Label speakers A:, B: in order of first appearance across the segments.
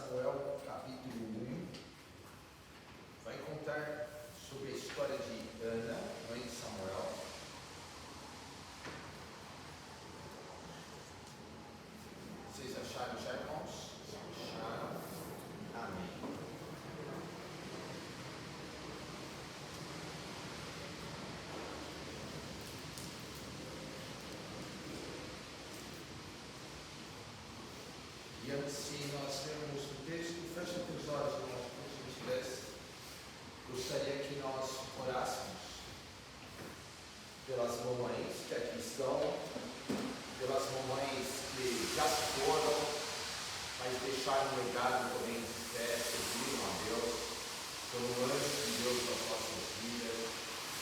A: Samuel, capítulo 1, vai contar sobre a história de Ana, mãe de Samuel. Vocês acharam já, irmãos? Acharam? Amém. E antes, se nós temos o texto, fecha os olhos, irmãos, por gentileza. Gostaria que nós orássemos pelas mamães que aqui estão, pelas mamães que já se foram, mas deixaram um legado também de fé, serviram a Deus, pelo anjo de Deus nas nossas vidas.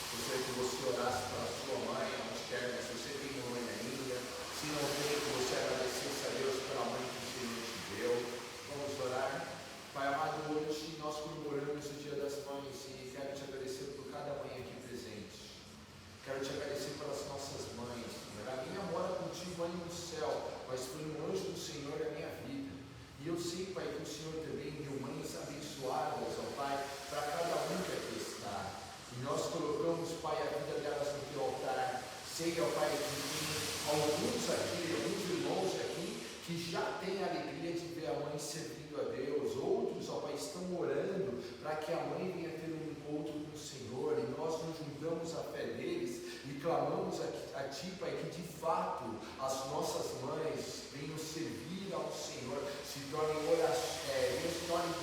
A: Gostaria que você orasse para a sua mãe, onde quer, mas se você tem mãe ainda, se não tem, que você agradecesse a Deus pela mãe que o Senhor te deu. Vamos orar. Pai amado, hoje nós comemoramos o Dia das Mães e quero te agradecer por cada mãe aqui presente. Quero te agradecer pelas nossas mães, Senhor. A minha mora contigo aí no céu, mas foi um anjo do Senhor na minha vida. E eu sei, Pai, que o Senhor também deu mães abençoadas, ó Pai, para cada um que aqui está. E nós colocamos, Pai, a vida delas no teu altar. Sei, ó Pai, que tem alguns aqui, alguns irmãos aqui, que já têm a alegria de ver a mãe servindo a Deus. Outros, ó Pai, estão orando para que a mãe venha ter um encontro com o Senhor. E nós nos juntamos à fé deles e clamamos a Ti, Pai, que de fato as nossas mães venham servir ao Senhor, se tornem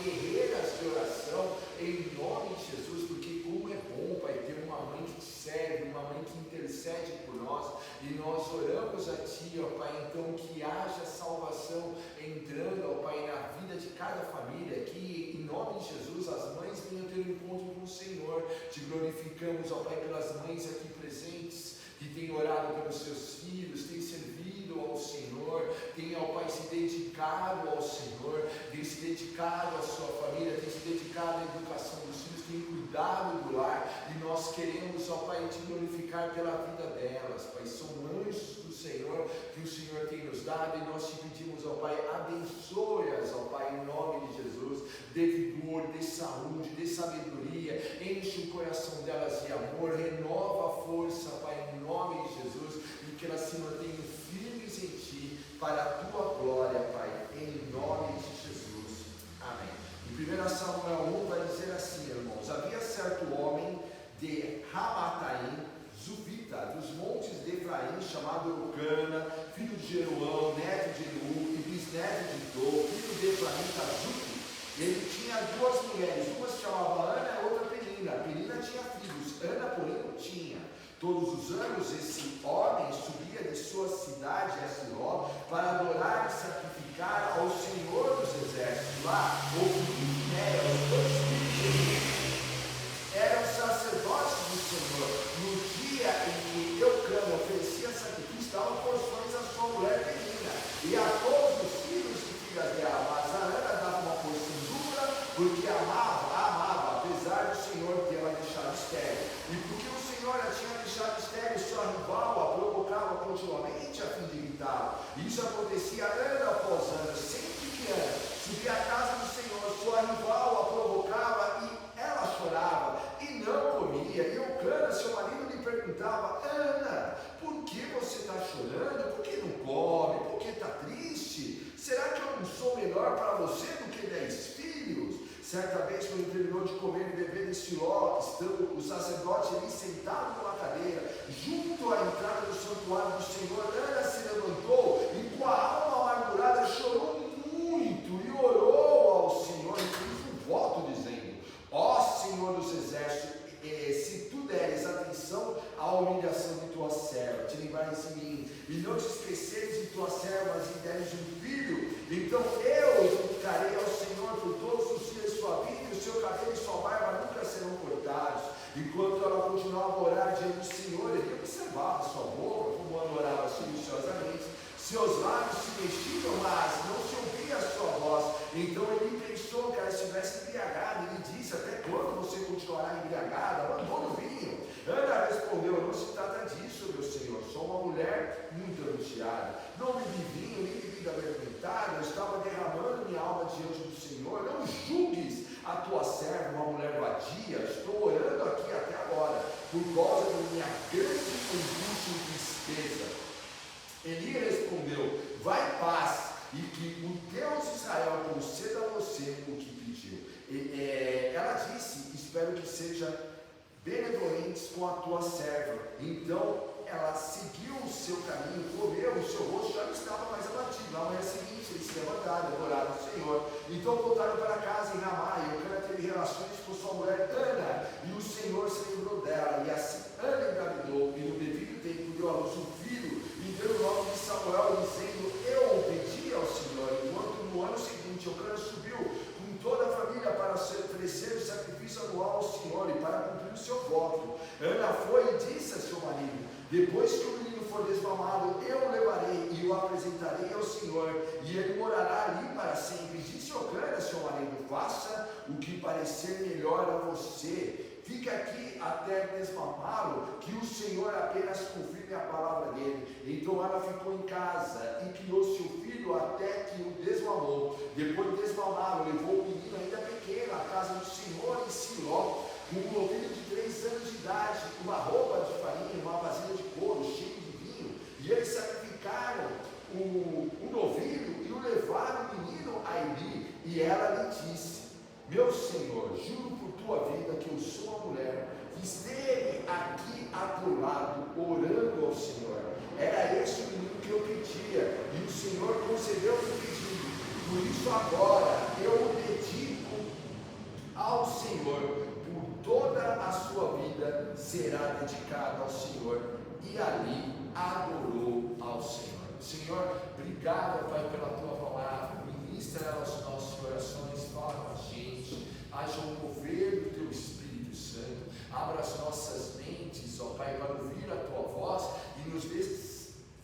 A: guerreiras de oração, em nome de Jesus, porque como é bom, Pai, ter uma mãe que te serve, uma mãe que intercede por nós, e nós oramos a Ti, ó Pai, então que haja salvação entrando, ó Pai, na vida de cada família, que em nome de Jesus as mães venham ter um encontro com o Senhor. Te glorificamos, ó Pai, pelas mães aqui presentes, que têm orado pelos seus filhos, têm servido ao Senhor, têm, ó Pai, se dedicado ao Senhor, têm se dedicado à sua família, têm se dedicado à educação dos filhos, têm cuidado do lar, e nós queremos, ó Pai, te glorificar pela vida delas, Pai. São anjos do Senhor que o Senhor tem nos dado, e nós te pedimos, ó Pai, abençoe-as, ó Pai, em nome de Jesus, dê vigor, dê saúde, dê sabedoria, enche o coração delas de amor, renova a força, Pai, em nome de Jesus, e que elas se mantenham firmes em Ti, para a Tua glória, Pai, em nome de Jesus. Amém. Em 1 Samuel 1 vai dizer assim, irmãos: havia certo homem de Ramataim, Zuvita, dos montes de Efraim, chamado Eucana, filho de Jeroão, neto de Eliú e bisneto de Dô, filho de Efraim, Zufi. Ele tinha duas mulheres, uma se chamava Ana e outra Penina. Penina tinha filhos, Ana, porém, não tinha. Todos os anos esse homem subia de sua cidade a Siló para adorar e sacrificar ao Senhor dos Exércitos. Lá, os dois filhos eram sacerdotes do Senhor. No dia em que Eucana oferecia sacrifício, dava porções à sua mulher Penina e a todos os filhos e filhas dela. Mas a Ana dava uma porção dupla, porque amava, apesar do Senhor tê-la deixado estéril. E porque o Senhor a tinha deixado estéril, sua rival a provocava continuamente a fim de irritá-la. Isso acontecia ano após ano, sempre que Ana subia à casa do Senhor, sua rival a provocava e ela chorava e não comia. E Eucana, seu marido, lhe perguntava: Ana, por que você está chorando? Por que não come? Por que está triste? Será que eu não sou melhor para você do que 10 filhos? Certa vez, quando terminou de comer e beber em Siló, estando o sacerdote ali sentado numa cadeira, junto à entrada do santuário do Senhor, Ana se levantou e com a alma amargurada chorou muito e orou ao Senhor e fez um voto dizendo: ó Senhor dos Exércitos, se tu deres atenção à humilhação de tua serva, te livrares de mim, e não te esqueceres de tuas servas e deres um filho, então eu ficarei ao Senhor por todos os dias de sua vida, e o seu cabelo e sua barba nunca serão cortados. Enquanto ela continuava a orar diante do Senhor, ele observava sua boca, como ela orava silenciosamente, seus lábios se mexiam, mas não se ouvia a sua voz. Então ele pensou que ela estivesse embriagada. Ele disse: até quando você continuará embriagada? Abandona o vinho. Ana respondeu: não se trata disso, meu Senhor. Sou uma mulher muito angustiada. Não bebi vinho, nem bebida fermentada. Eu estava derramando minha alma diante do Senhor. com a tua serva. Então ela seguiu o seu caminho, comeu, o seu rosto já não estava mais abatido. Na manhã seguinte eles se levantaram, adoraram o Senhor. Então voltaram para casa em Ramá, e Eucana teve relações com sua mulher Ana, e o Senhor se lembrou dela. E assim Ana engravidou, e no devido tempo deu à luz um filho, e deu o nome de Samuel, dizendo: eu obedi ao Senhor. Enquanto no ano seguinte Eucana subiu com toda a família para oferecer o sacrifício anual ao Senhor e para cumprir o seu voto. Ana foi e disse a seu marido: depois que o menino for desmamado, eu o levarei e o apresentarei ao Senhor, e ele morará ali para sempre. Disse Eucana a seu marido: faça o que parecer melhor a você. Fica aqui até desmamá-lo, que o Senhor apenas confirme a palavra dele. Então ela ficou em casa e criou seu filho até que o desmamou. Depois de desmamá-lo, levou o menino ainda pequeno à casa do Senhor em Siló, com um novilho de 3 anos de idade, uma roupa de farinha, uma vasilha de couro cheia de vinho. E eles sacrificaram o novilho e o levaram o menino a Eli. E ela lhe disse: meu Senhor, juro por tua vida que eu sou a mulher que esteve aqui a teu lado, orando ao Senhor. Era esse o menino que eu pedia, e o Senhor concedeu o que pedi. Por isso agora eu o dedico ao Senhor. Por toda a sua vida será dedicado ao Senhor. E ali adorou ao Senhor. Senhor, obrigado, Pai, pela tua palavra. Ministra aos nossos corações, fala com a gente. Haja um mover do teu Espírito Santo. Abra as nossas mentes, ó Pai, para ouvir a tua voz e nos dê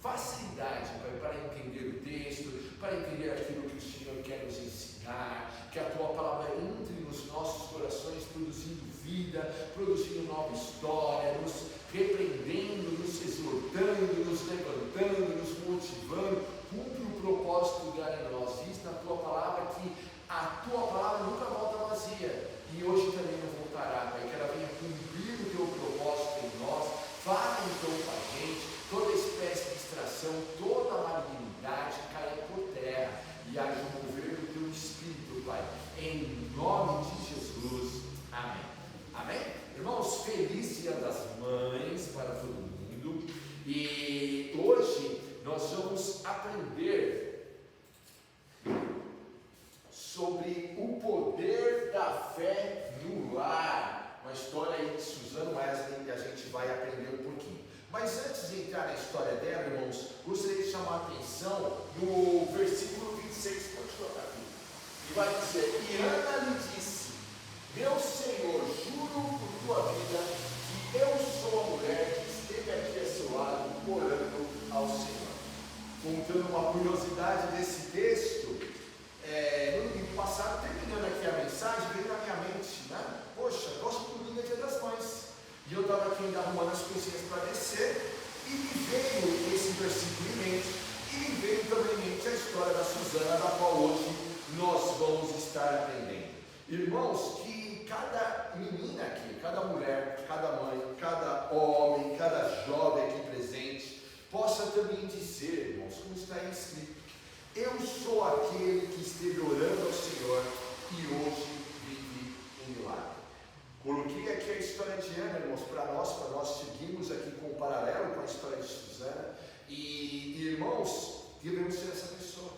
A: facilidade, Pai, para entender o texto, para entender aquilo que o Senhor quer nos ensinar. Que a tua palavra entre nos nossos corações, produzindo vida, produzindo nova história, nos repreendendo, nos exortando, nos levantando, nos motivando. Cumpre o propósito dela em nós. Diz na tua palavra que a tua palavra nunca volta vazia, e hoje também não voltará, Pai, que ela venha cumprir o teu propósito em nós. Fala então com a gente, toda espécie de distração, toda malignidade caia por terra, e haja um mover do teu Espírito, Pai, em nome de Jesus, amém. Amém? Irmãos, feliz Dia das Mães para todo mundo, e hoje nós vamos aprender sobre o poder da fé no lar. Uma história aí de Suzanne Wesley que a gente vai aprender um pouquinho. Mas antes de entrar na história dela, irmãos, gostaria de chamar a atenção no versículo 26, pode colocar aqui. E vai dizer: e Ana lhe disse: meu Senhor, juro por tua vida que eu sou a mulher que esteve aqui a seu lado, orando ao Senhor. Contando uma curiosidade desse texto, no domingo passado, terminando aqui a mensagem, veio na minha mente, né? Poxa, próximo domingo é Dia das Mães. E eu estava aqui ainda arrumando as coisinhas para descer, e me veio esse versículo em mente, e me veio também em mente a história da Suzana, da qual hoje nós vamos estar aprendendo. Irmãos, que cada menina aqui, cada mulher, cada mãe, cada homem, cada jovem aqui presente, possa também dizer, irmãos, como está aí escrito: eu sou aquele que esteve orando ao Senhor e hoje vive um milagre. Coloquei aqui a história de Ana, irmãos, para nós seguirmos aqui com o paralelo com a história de Suzana. E irmãos, devemos ser essa pessoa.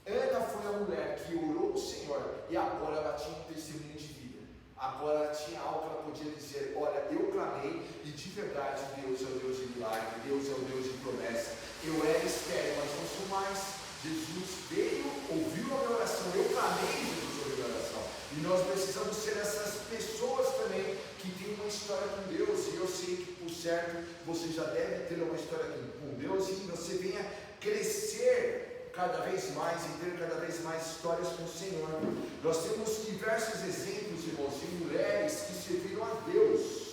A: Ana foi a mulher que orou ao Senhor e agora ela tinha um testemunho de vida. Agora ela tinha algo que ela podia dizer: olha, eu clamei e de verdade Deus é o Deus de milagre, Deus é o Deus de promessa. Eu era estéril, mas não sou mais. Jesus veio, ouviu a minha oração, eu clamei, Jesus ouviu a minha oração. E nós precisamos ser essas pessoas também que têm uma história com Deus. E eu sei que, por certo, você já deve ter uma história com Deus, e você venha crescer cada vez mais e ter cada vez mais histórias com o Senhor. Nós temos diversos exemplos, irmãos, de mulheres que serviram a Deus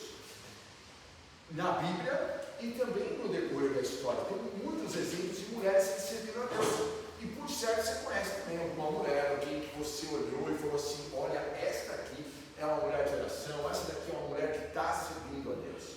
A: na Bíblia e também no decorrer da história. Tem muitos exemplos de mulheres que serviram a Deus. E por certo você conhece também alguma mulher, alguém que você olhou e falou assim: olha, esta aqui é uma mulher de oração, essa daqui é uma mulher que está servindo a Deus.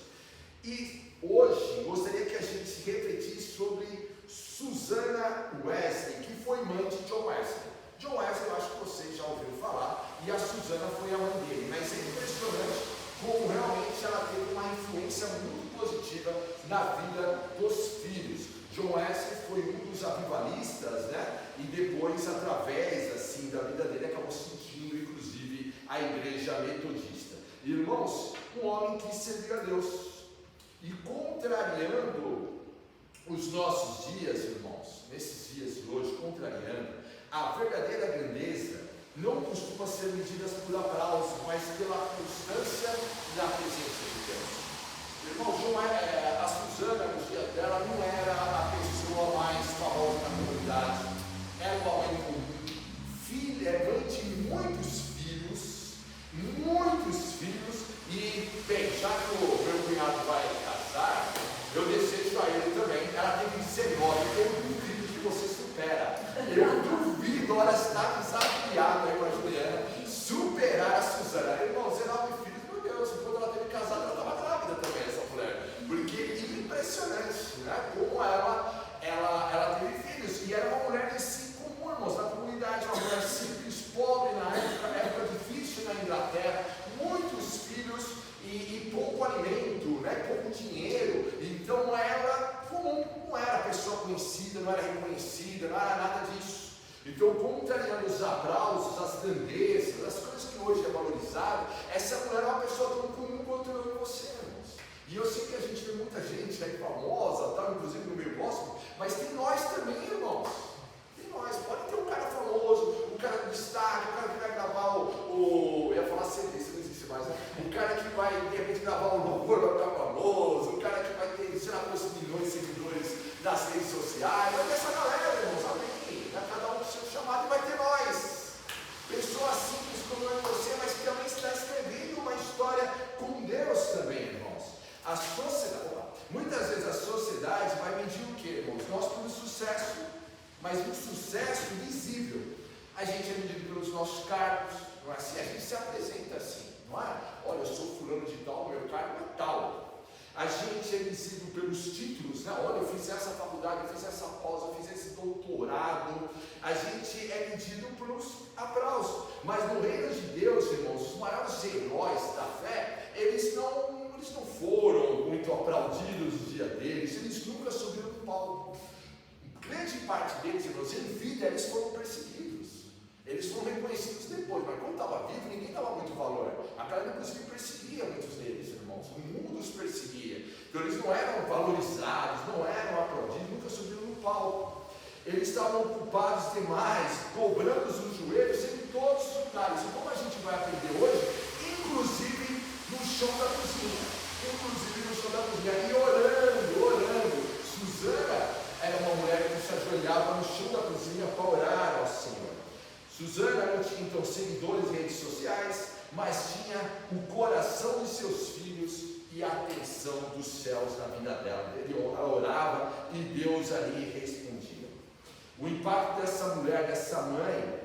A: E hoje gostaria que a gente refletisse sobre Suzana Wesley, que foi mãe de John Wesley. John Wesley, eu acho que você já ouviu falar, e a Suzana foi a mãe dele, mas é impressionante como realmente ela teve uma influência influência muito positiva na vida dos filhos. John Wesley foi um dos avivalistas, né? E depois, através assim da vida dele, acabou sentindo inclusive a igreja metodista. Irmãos, um homem que serviu a Deus. E contrariando os nossos dias, irmãos, nesses dias de hoje, contrariando, a verdadeira grandeza não costuma ser medida por aplauso, mas pela constância da presença de Deus. Irmão, a Suzana, nos dias dela, não era a pessoa mais famosa da comunidade, era uma mãe comum, mãe de muitos filhos, e, bem, já que o meu cunhado vai casar, eu desejo a ele também. Ela teve 19, eu duvido que você supera. Eu duvido, ela está desafiada com a Juliana, superar a Suzana. Irmão, 19 filhos, meu Deus, quando ela teve casado, ela estava grávida também, essa mulher. Porque é impressionante, né? Como ela teve filhos, e era uma mulher assim comum, irmãos, na comunidade, uma mulher simples, pobre na época difícil na Inglaterra, muitos filhos e pouco alimento, né? Pouco dinheiro. Então ela não era pessoa conhecida, não era reconhecida, não era nada disso. Então, contrariando os aplausos, as grandezas, as coisas que hoje é valorizado, essa mulher é uma pessoa tão comum quanto eu e você, irmãos. E eu sei que a gente vê muita gente aí famosa, tá, inclusive no meio gospel, mas tem nós também, irmãos. Tem nós. Pode ter um cara famoso, um cara do destaque, um cara que vai gravar eu ia falar CD, isso não existe mais, né? Um cara que vai, de repente, gravar um louvor, vai ficar famoso, um cara que vai ter, sei lá, quantos milhões de seguidores nas redes sociais. Vai ter essa galera, irmãos, amém? Cada um do seu chamado, e vai ter nós. Pessoas simples como eu e você, mas que também está escrevendo uma história com Deus também, irmãos. A sociedade, muitas vezes a sociedade vai medir o que, irmãos? Nós temos sucesso, mas um sucesso visível. A gente é medido pelos nossos cargos, não é assim? A gente se apresenta assim, não é? Olha, eu sou fulano de tal, meu cargo é tal. A gente é visível pelos títulos, né? Olha, eu fiz essa faculdade, eu fiz essa pós, eu fiz esse doutorado. A gente é medido pelos aplausos. Mas no reino de Deus, irmãos, os maiores heróis da fé, eles não foram muito aplaudidos no dia deles, eles nunca subiram no palco. Grande parte deles, irmãos, em vida, eles foram perseguidos. Eles foram reconhecidos depois, mas quando estava vivo, ninguém dava muito valor. A carne, inclusive, perseguia muitos deles, irmãos. O mundo os perseguia. Então, eles não eram valorizados, não eram aplaudidos, nunca subiram no palco. Eles estavam ocupados demais, dobrando os joelhos em todos os lugares. E como a gente vai aprender hoje, inclusive no chão da cozinha. E orando. Suzana era uma mulher que se ajoelhava no chão da cozinha para orar ao Senhor. Suzana não tinha então seguidores em redes sociais, mas tinha o coração de seus filhos e a atenção dos céus na vida dela. Ela orava e Deus ali respondia. O impacto dessa mulher, dessa mãe,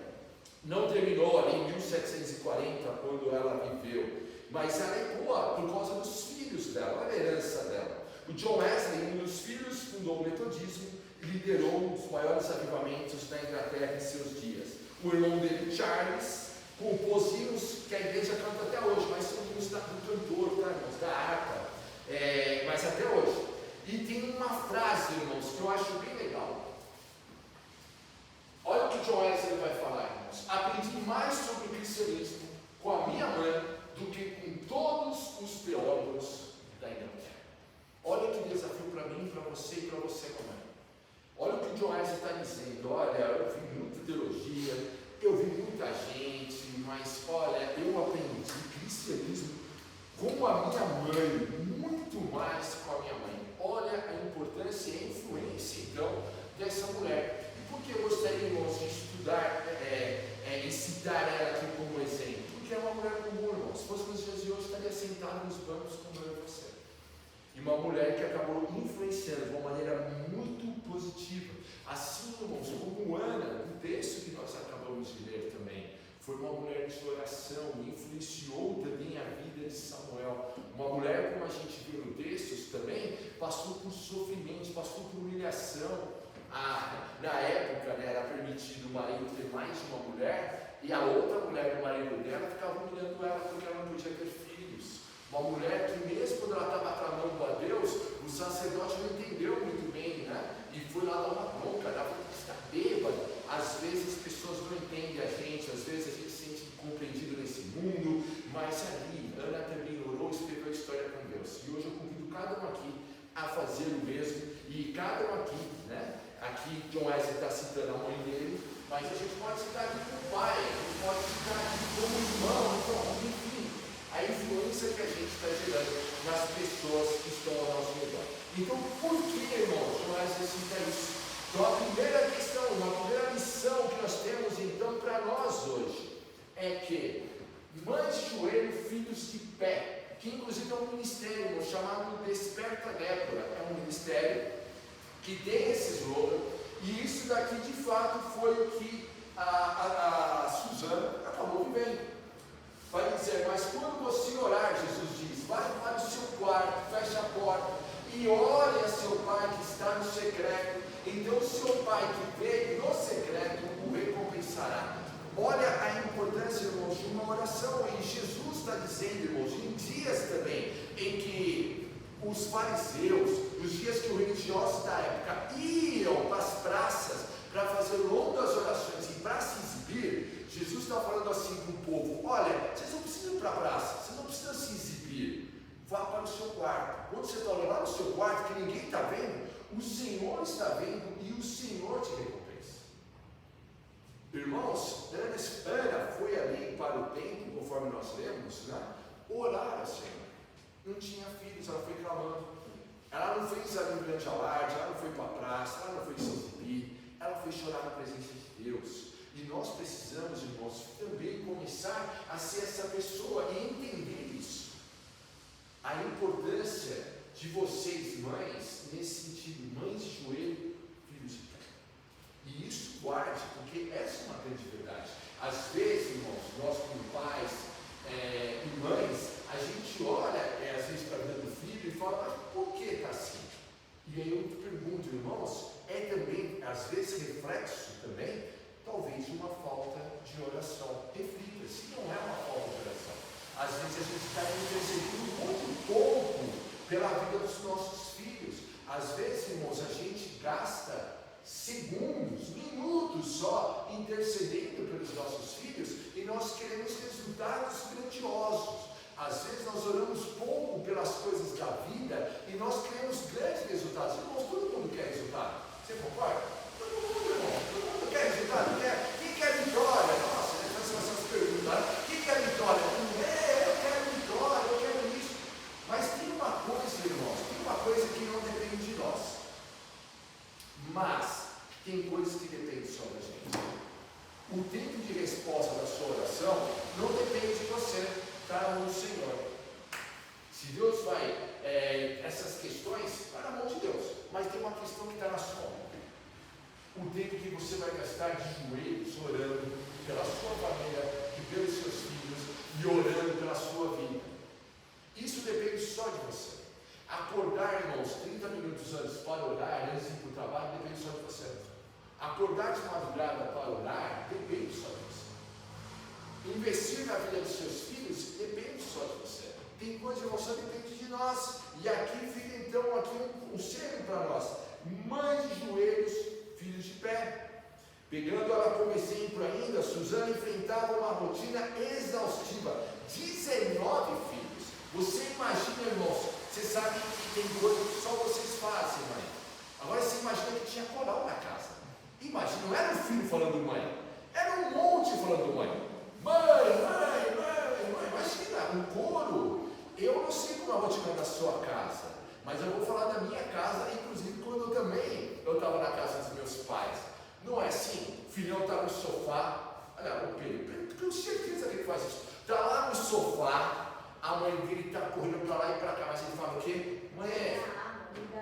A: não terminou ali em 1740, quando ela viveu, mas ela ecoa por causa dos filhos dela, a herança dela. O John Wesley, um dos filhos, fundou o metodismo e liderou um dos maiores avivamentos da Inglaterra em seus dias. O irmão dele, Charles, compôs hinos que a igreja canta até hoje, mas são hinos do cantor, tá, irmãos, da harpa, mas até hoje. E tem uma frase, irmãos, que eu acho bem legal. Olha o que John Wesley vai falar, irmãos. Aprendi mais sobre o cristianismo com a minha mãe do que com todos os teólogos da Inglaterra. Olha que desafio para mim, para você e para você, mamãe. Olha o que o John Wesley está dizendo. Olha, eu vi muita teologia, eu vi muita gente, mas olha, eu aprendi cristianismo com a minha mãe, muito mais com a minha mãe. Olha a importância e a influência, então, dessa mulher. E por que eu gostaria, irmãos, de estudar e citar ela aqui como exemplo? Porque é uma mulher comum, irmãos. Se fosse nos dias de hoje, estaria sentada nos bancos como eu e você. E uma mulher que acabou influenciando de uma maneira muito positiva. Assim, irmãos, como Ana, no texto que nós acabamos de ler também, foi uma mulher de oração e influenciou também a vida de Samuel. Uma mulher, como a gente viu no texto também, passou por sofrimento, passou por humilhação. Na época, né, era permitido o marido ter mais de uma mulher, e a outra mulher do marido dela ficava humilhando ela porque ela não podia ter filhos. Uma mulher que mesmo quando ela estava clamando a Deus, o sacerdote não entendeu muito bem, né? E foi lá dar uma bronca, ela está bêbada. Às vezes as pessoas não entendem a gente, às vezes a gente se sente incompreendido nesse mundo, mas ali, Ana também orou e escreveu a história com Deus. E hoje eu convido cada um aqui a fazer o mesmo, e cada um aqui, né? Aqui John Wesley está citando a mãe dele, mas a gente pode citar aqui como pai, a gente pode citar aqui como irmão, então, enfim, a influência que a gente está gerando nas pessoas que estão ao nosso redor. Então, por que, irmãos, John Wesley cita isso? Então, a primeira questão, uma primeira missão que nós temos, então, para nós hoje, é que mães de joelho, filhos de pé, que inclusive é um ministério chamado Desperta Débora, é um ministério que tem esse slogan, e isso daqui de fato foi o que a Suzana acabou vivendo. Vai dizer, mas quando você orar, Jesus diz, vai para o seu quarto, fecha a porta e ore a seu pai que está no secreto, então o seu pai que veio no secreto o recompensará. Olha a importância, irmãos, de uma oração, e Jesus está dizendo, irmãos, em dias também em que os fariseus, os dias que os religiosos da época iam para as praças para fazer longas orações e para se exibir, Jesus está falando assim para o povo, olha, vocês não precisam ir para a praça, vocês não precisam se exibir, vá para o seu quarto. Quando você está lá no seu quarto, que ninguém está vendo, o Senhor está vendo e o Senhor te recompensa. Irmãos, Ana foi ali para o templo, conforme nós lemos, né? Orar ao Senhor. Não tinha filhos, ela foi clamando. Ela não fez ali um grande alarde, ela não foi para a praça, ela não foi se exibir, ela foi chorar na presença de Deus. E nós precisamos, irmãos, também começar a ser essa pessoa e entender isso. A importância de vocês, mães, nesse sentido, mães de joelho, filhos de pé. E isso guarde, porque essa é uma grande verdade. Às vezes, irmãos, nós como pais e mães, a gente olha às vezes para a vida do filho e fala, mas por que está assim? E aí eu te pergunto, irmãos, é também, às vezes, reflexo também, talvez uma falta de oração. Reflita, se não é uma falta de oração. Às vezes a gente está intercedendo muito pouco pela vida dos nossos filhos. Às vezes, irmãos, a gente gasta segundos, minutos só intercedendo pelos nossos filhos e nós queremos resultados grandiosos. Às vezes nós oramos pouco pelas coisas da vida e nós queremos grandes resultados. Irmãos, todo mundo quer resultado. Você concorda? Todo mundo, irmão. Todo mundo quer resultado. Quem quer vitória? Nossa, né? Faz essas perguntas. Quem quer vitória? Eu quero vitória, eu quero isso. Mas tem uma coisa, irmãos, tem uma coisa que não depende de nós. Mas tem coisas que dependem só da gente. O tempo de resposta da sua oração não depende de você, está na mão do Senhor. Se Deus vai, essas questões, está na mão de Deus. Mas tem uma questão que está na sua mão. O tempo que você vai gastar de joelhos orando pela sua família e pelos seus filhos e orando pela sua vida. Isso depende só de você. Acordar, irmãos, 30 minutos antes para orar, antes de ir para o trabalho, depende só de você. Acordar de madrugada para orar, depende só de você. Investir na vida dos seus filhos, depende só de você. Tem coisa, irmãos, só depende de nós. E aqui fica então um conselho para nós. Mães de joelhos, filhos de pé. Pegando ela como exemplo ainda, Suzana enfrentava uma rotina exaustiva. 19 filhos. Você imagina, irmãos, você sabe que tem coisa que só vocês fazem, mãe. Agora você imagina que tinha coral na casa. Imagina, não era um filho falando mãe, era um monte falando mãe. Mãe, imagina, um coro. Eu não sei como é a rotina da sua casa, mas eu vou falar da minha casa, inclusive quando eu estava na casa dos meus pais. Não é assim? O filhão está no sofá, olha, o Pedro, tenho certeza que ele faz isso. Está lá no sofá, a mãe dele está correndo para lá e para cá, mas ele fala o quê? Mãe,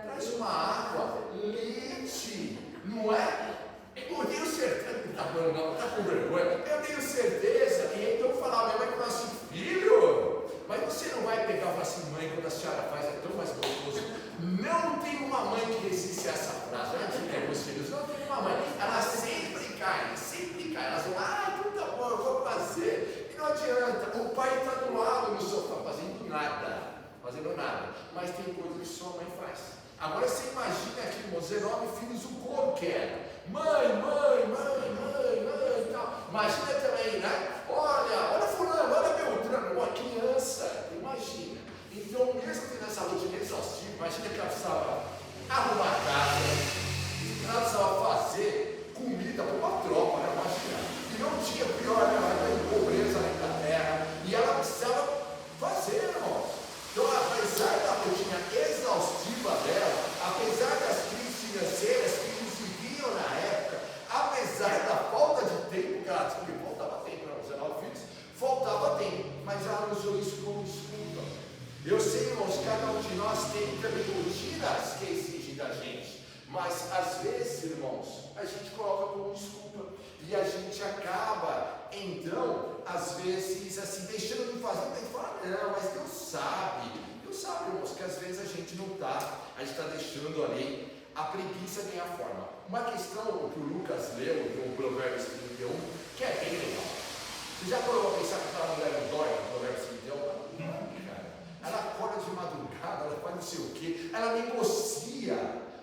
A: traz uma água, leite, não é? Eu tenho certeza, não está falando não, está com vergonha, eu tenho certeza, e então eu falava, minha mãe falava assim, filho, mas você não vai pegar e falar assim, mãe, quando a senhora faz é tão mais gostoso. Não tem uma mãe que resiste a essa frase, não é que é meus filhos, não tem uma mãe, ela sempre cai, elas vão, então tá bom, eu vou fazer, e não adianta, o pai está do lado no sofá fazendo nada. mas tem coisa que só a mãe faz. Agora você imagina aqui, irmãos, 19 filhos, o coro que era. Mãe, e tal. Imagina também, né? Olha fulano, olha Beltrano, uma criança, imagina. Então, mesmo tendo essa rotina exaustiva, imagina que ela precisava arrumar a casa, ela precisava fazer comida para uma tropa, né? Imagina. E não tinha pior, né? Ela estava em pobreza na Inglaterra, e ela precisava fazer, irmãos. Então, apesar da rotina exaustiva dela, apesar das crises financeiras que eles viviam na época, apesar da falta de tempo que ela tinha, porque faltava tempo, né? 19 filhos, faltava tempo, mas ela usou isso como desculpa. Eu sei, irmãos, cada um de nós tem também rotinas que exigem da gente, mas às vezes, irmãos, a gente coloca como desculpa e a gente acaba, então, às vezes, assim, deixando de fazer, mas fala, não, mas Deus sabe, irmãos, que às vezes a gente não está, a gente está deixando ali a preguiça ganhar forma. Uma questão que o Lucas leu no Provérbios 31, que é bem legal. Você já parou a pensar que aquela mulher não dorme no Provérbios 31? Não, cara. Ela acorda de madrugada, ela faz não sei o quê, ela negocia,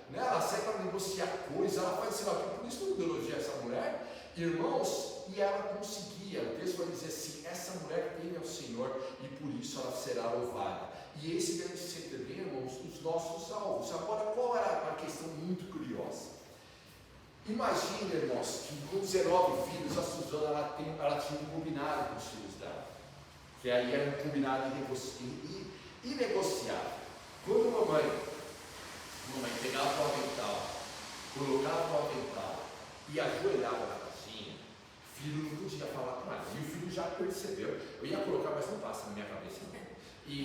A: né? Ela sai para negociar coisas, ela faz sei lá o quê. Por isso que eu elogiei essa mulher, irmãos, e ela conseguia. O texto vai dizer assim: essa mulher teme ao Senhor e por isso ela será louvada. E esse deve ser também, irmãos, os nossos alvos. Agora, qual era uma questão muito curiosa? Imagina, irmãos, que com 19 filhos, a Suzana ela tinha um combinado com os filhos dela, que aí era um combinado inegociável. Quando a mamãe pegava o avental, colocava o avental e ajoelhava na caixinha, o filho não podia falar com ela. E o filho já percebeu. Eu ia colocar, mas não passa na minha cabeça. E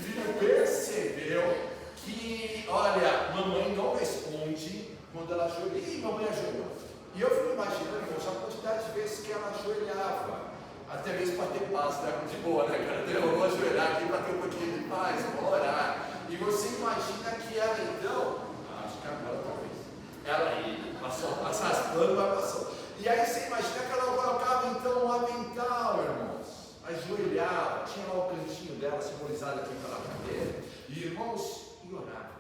A: filho percebeu, que olha, mamãe não responde quando ela ajoelha. E mamãe ajoelhou. E eu fico imaginando, irmãos, a quantidade de vezes que ela ajoelhava, até mesmo para ter paz, né? De boa, né, cara? Eu vou ajoelhar aqui para ter um pouquinho de paz, vou orar. E você imagina que ela então, acho que agora talvez, ela aí passou raspando, mas passou. E aí você imagina que ela colocava então um avental, irmãos, ajoelhava, tinha lá o cantinho dela simbolizado aqui pela cadeira, e irmãos, e orava.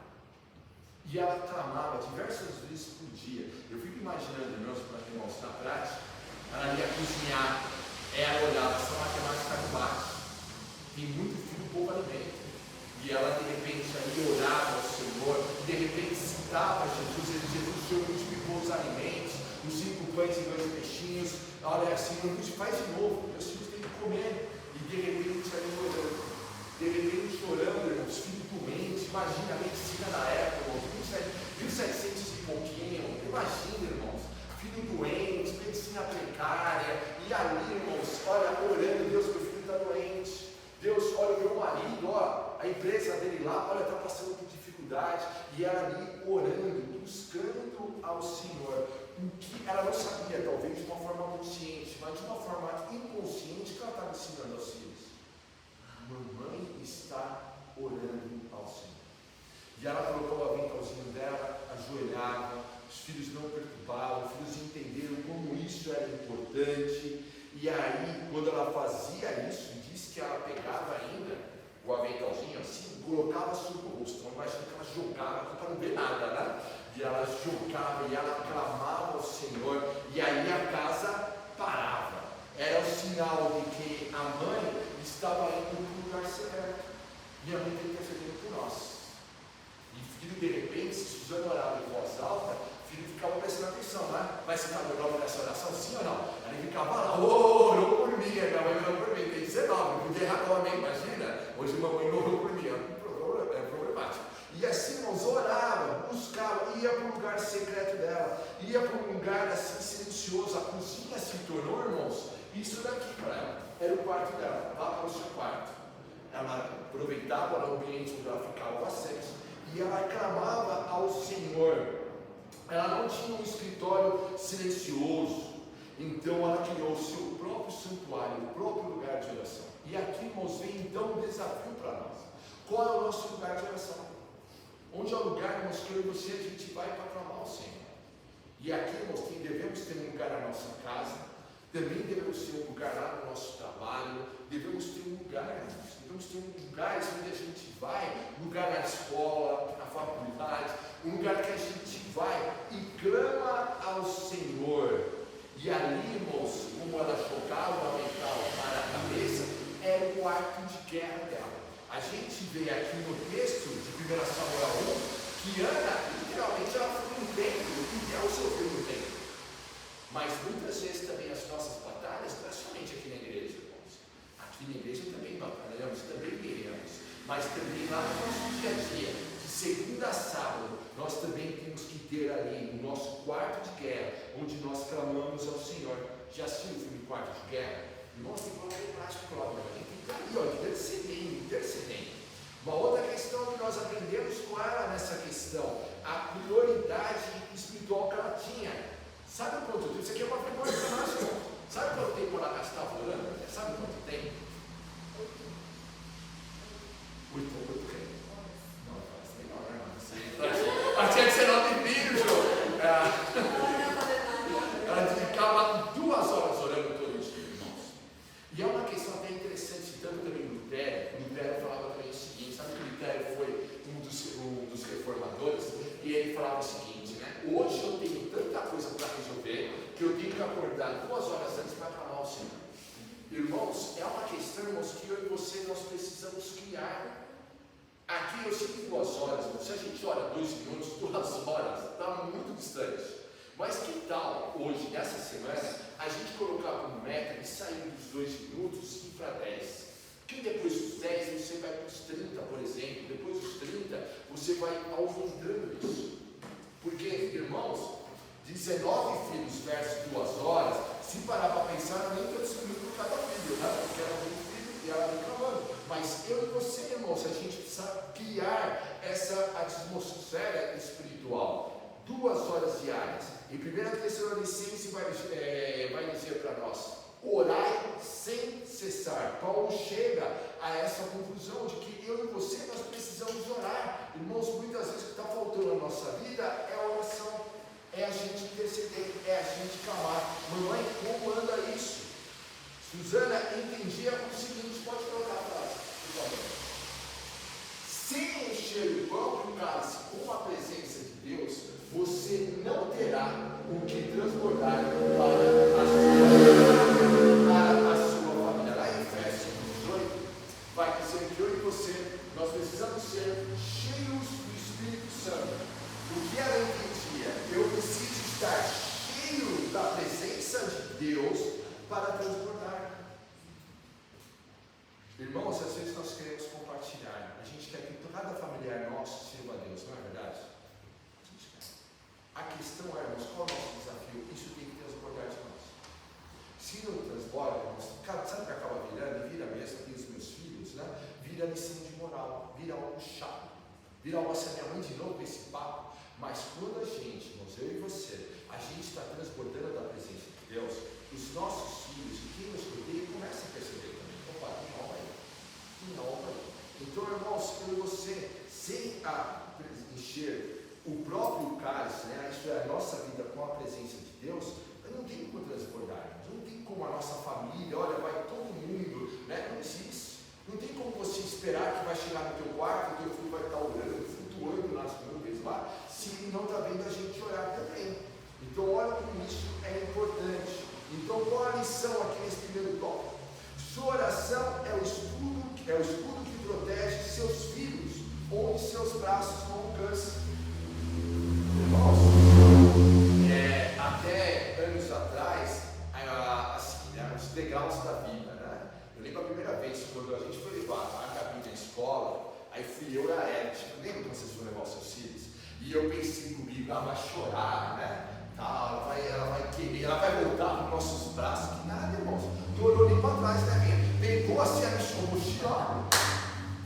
A: E ela clamava diversas vezes por dia. Eu fico imaginando, irmãos, na prática, ela ia cozinhar, ela olhava, essa matemática não bate, tem muito filho, pouco alimento. E ela de repente aí orava ao Senhor, de repente citava Jesus, o Senhor multiplicou os alimentos, os 5 pães e 2 peixinhos, olha assim, faz de novo, meus filhos têm que comer. E de repente aí orando, de repente chorando, irmãos, filho doente, imagina a medicina da época, irmãos, 1700 e pouquinho, imagina, irmãos, filho doente, medicina precária, e ali, irmãos, olha, orando, Deus, meu filho está doente, Deus, olha, o meu marido, ó, a empresa dele lá, olha, está passando por dificuldade, e ela ali orando, buscando ao Senhor, o que ela não sabia, talvez de uma forma consciente, mas de uma forma inconsciente, que ela estava ensinando aos filhos. A mamãe está orando ao Senhor. E ela colocou o aventalzinho dela, ajoelhava, os filhos não perturbavam, os filhos entenderam como isso era importante. E aí, quando ela fazia isso, diz que ela pegava ainda o aventalzinho assim, colocava sobre o rosto. Então, imagina que ela jogava para não ver nada, né? E ela jogava e ela clamava ao Senhor, e aí a casa parava. Era o sinal de que a mãe estava indo para um lugar secreto. E a mãe está intercedendo por nós. E o filho, de repente, se Suzana orava em voz alta, o filho ficava prestando atenção, né? Mas você está orando nessa oração, sim ou não? Ele ficava lá, orou por mim, minha mãe orou por mim, tem 19, não podia errar o amém, imagina? Hoje mamãe não orou por mim, é problemático. E assim, irmãos, orava, buscava, ia para o lugar secreto dela, ia para um lugar assim silencioso. A cozinha se tornou, irmãos, isso daqui para ela, era o quarto dela, lá para o seu quarto. Ela aproveitava o ambiente onde ela ficava bastante, e ela clamava ao Senhor. Ela não tinha um escritório silencioso, então ela criou o seu próprio santuário, o próprio lugar de oração. E aqui, irmãos, vem então um desafio para nós. Qual é o nosso lugar de oração? Onde é o lugar, irmãos, que eu e você a gente vai para clamar ao Senhor? E aqui, irmãos, devemos ter um lugar na nossa casa, também devemos ter um lugar lá no nosso trabalho, devemos ter um lugar, irmãos, devemos ter um lugar onde a gente vai, um lugar na escola, na faculdade, um lugar que a gente vai e clama ao Senhor. E ali, irmãos, como ela jogava a mental para a cabeça, era o quarto de guerra dela. A gente vê aqui no texto de 1 Samuel 1 que Ana, literalmente, ela foi no templo e Deus ouviu no templo. Mas muitas vezes também as nossas batalhas, não é somente aqui na igreja, irmãos. Aqui na igreja também batalhamos, também guerreamos, mas também lá no nosso dia a dia, de segunda a sábado, nós também temos que ter ali o nosso quarto de guerra, onde nós clamamos ao Senhor. Já assistiu o filme Quarto de Guerra? Irmãos, tem que colocar em prática, tem que estar ali, intercedendo. Uma outra questão que nós aprendemos com ela nessa questão, a prioridade espiritual que ela tinha. Sabe quanto tempo? Isso aqui é uma vergonha para nós, irmão. Sabe quanto tempo ela gastava orando? Sabe quanto tempo? 8 reis. Não, faz melhor, né? Mas tinha que ser 9 filhos, João. Ela dedicava 2 horas orando todo dia, irmãos. E é uma questão até interessante, tanto também no Lutero. Lutero falava também o seguinte, sabe que Lutero foi um dos reformadores? E ele falava o seguinte, né? Hoje eu tenho tanta coisa para resolver que eu tenho que acordar 2 horas antes para clamar ao Senhor. Irmãos, é uma questão, irmãos, que eu e você nós precisamos criar. Aqui eu sei 2 horas, se a gente ora 2 minutos, 2 horas, está muito distante. Mas que tal hoje, nessa semana, a gente colocar como meta de sair dos 2 minutos e ir para 10? Porque depois dos 10 você vai para os 30, por exemplo. Depois dos 30 você vai aumentando isso. Porque, irmãos, 19 filhos versus 2 horas, se parar para pensar, não é nem tantos minutos por cada filho, né? Porque ela tem um filho e ela vem clamando. Mas eu e você, irmãos, a gente precisa criar essa atmosfera espiritual. 2 horas diárias. Em 1 Tessalonicenses vai dizer para nós: orai sem cessar. Paulo chega a essa conclusão de que eu e você nós precisamos orar. Irmãos, muitas vezes o que está faltando na nossa vida é a oração, é a gente interceder, é a gente clamar. Mamãe, como anda isso? Suzana entendia o seguinte, pode colocar a frase, por favor. Sem encher o pão e o cálice com a presença de Deus, você não terá o que transbordar para a sua família. Lá em Efésios 18, vai dizer que eu e você, nós precisamos ser cheios do Espírito Santo. O que ela entendia? Eu preciso estar cheio da presença de Deus para transbordar. Irmãos, às vezes nós queremos compartilhar. A gente quer que cada familiar nosso sirva a Deus, não é verdade? A questão é, irmãos, qual é o nosso desafio? Isso tem que transbordar de nós. Se não transborda, irmãos, sabe o que acaba virando? E vira mesmo, tem os meus filhos, né? Vira lição de moral, vira algo chato, vira algo assim, minha mãe de novo esse papo. Mas quando a gente, irmãos, eu e você, a gente está transbordando da presença de Deus, os nossos filhos e quem nos rodeia começa a perceber também. Opa, tem algo aí, tem algo aí. Então, irmãos, eu e você, sem encher o próprio cálice, né, isso é a nossa vida com a presença de Deus, não tem como transbordar, não tem como a nossa família, olha, vai todo mundo, né, não existe. Não tem como você esperar que vai chegar no teu quarto, o teu filho vai estar orando, flutuando nas nuvens lá, se não está vendo a gente orar também. Então, olha como isso é importante. Então, qual a lição aqui nesse primeiro tópico? Sua oração é o escudo que protege seus filhos, onde seus braços não alcançam. Irmãos, até anos atrás, assim, né, os degraus da vida, né? Eu lembro a primeira vez quando a gente foi levar a Gabi na escola, aí fui eu e a Edith. Lembra quando vocês foram levar os seus filhos? E eu pensei comigo, ela vai chorar, né? Ela vai querer, ela vai voltar para os nossos braços, que nada, irmãos. Tu olhou ali para trás, né, minha? Pegou assim a mochila,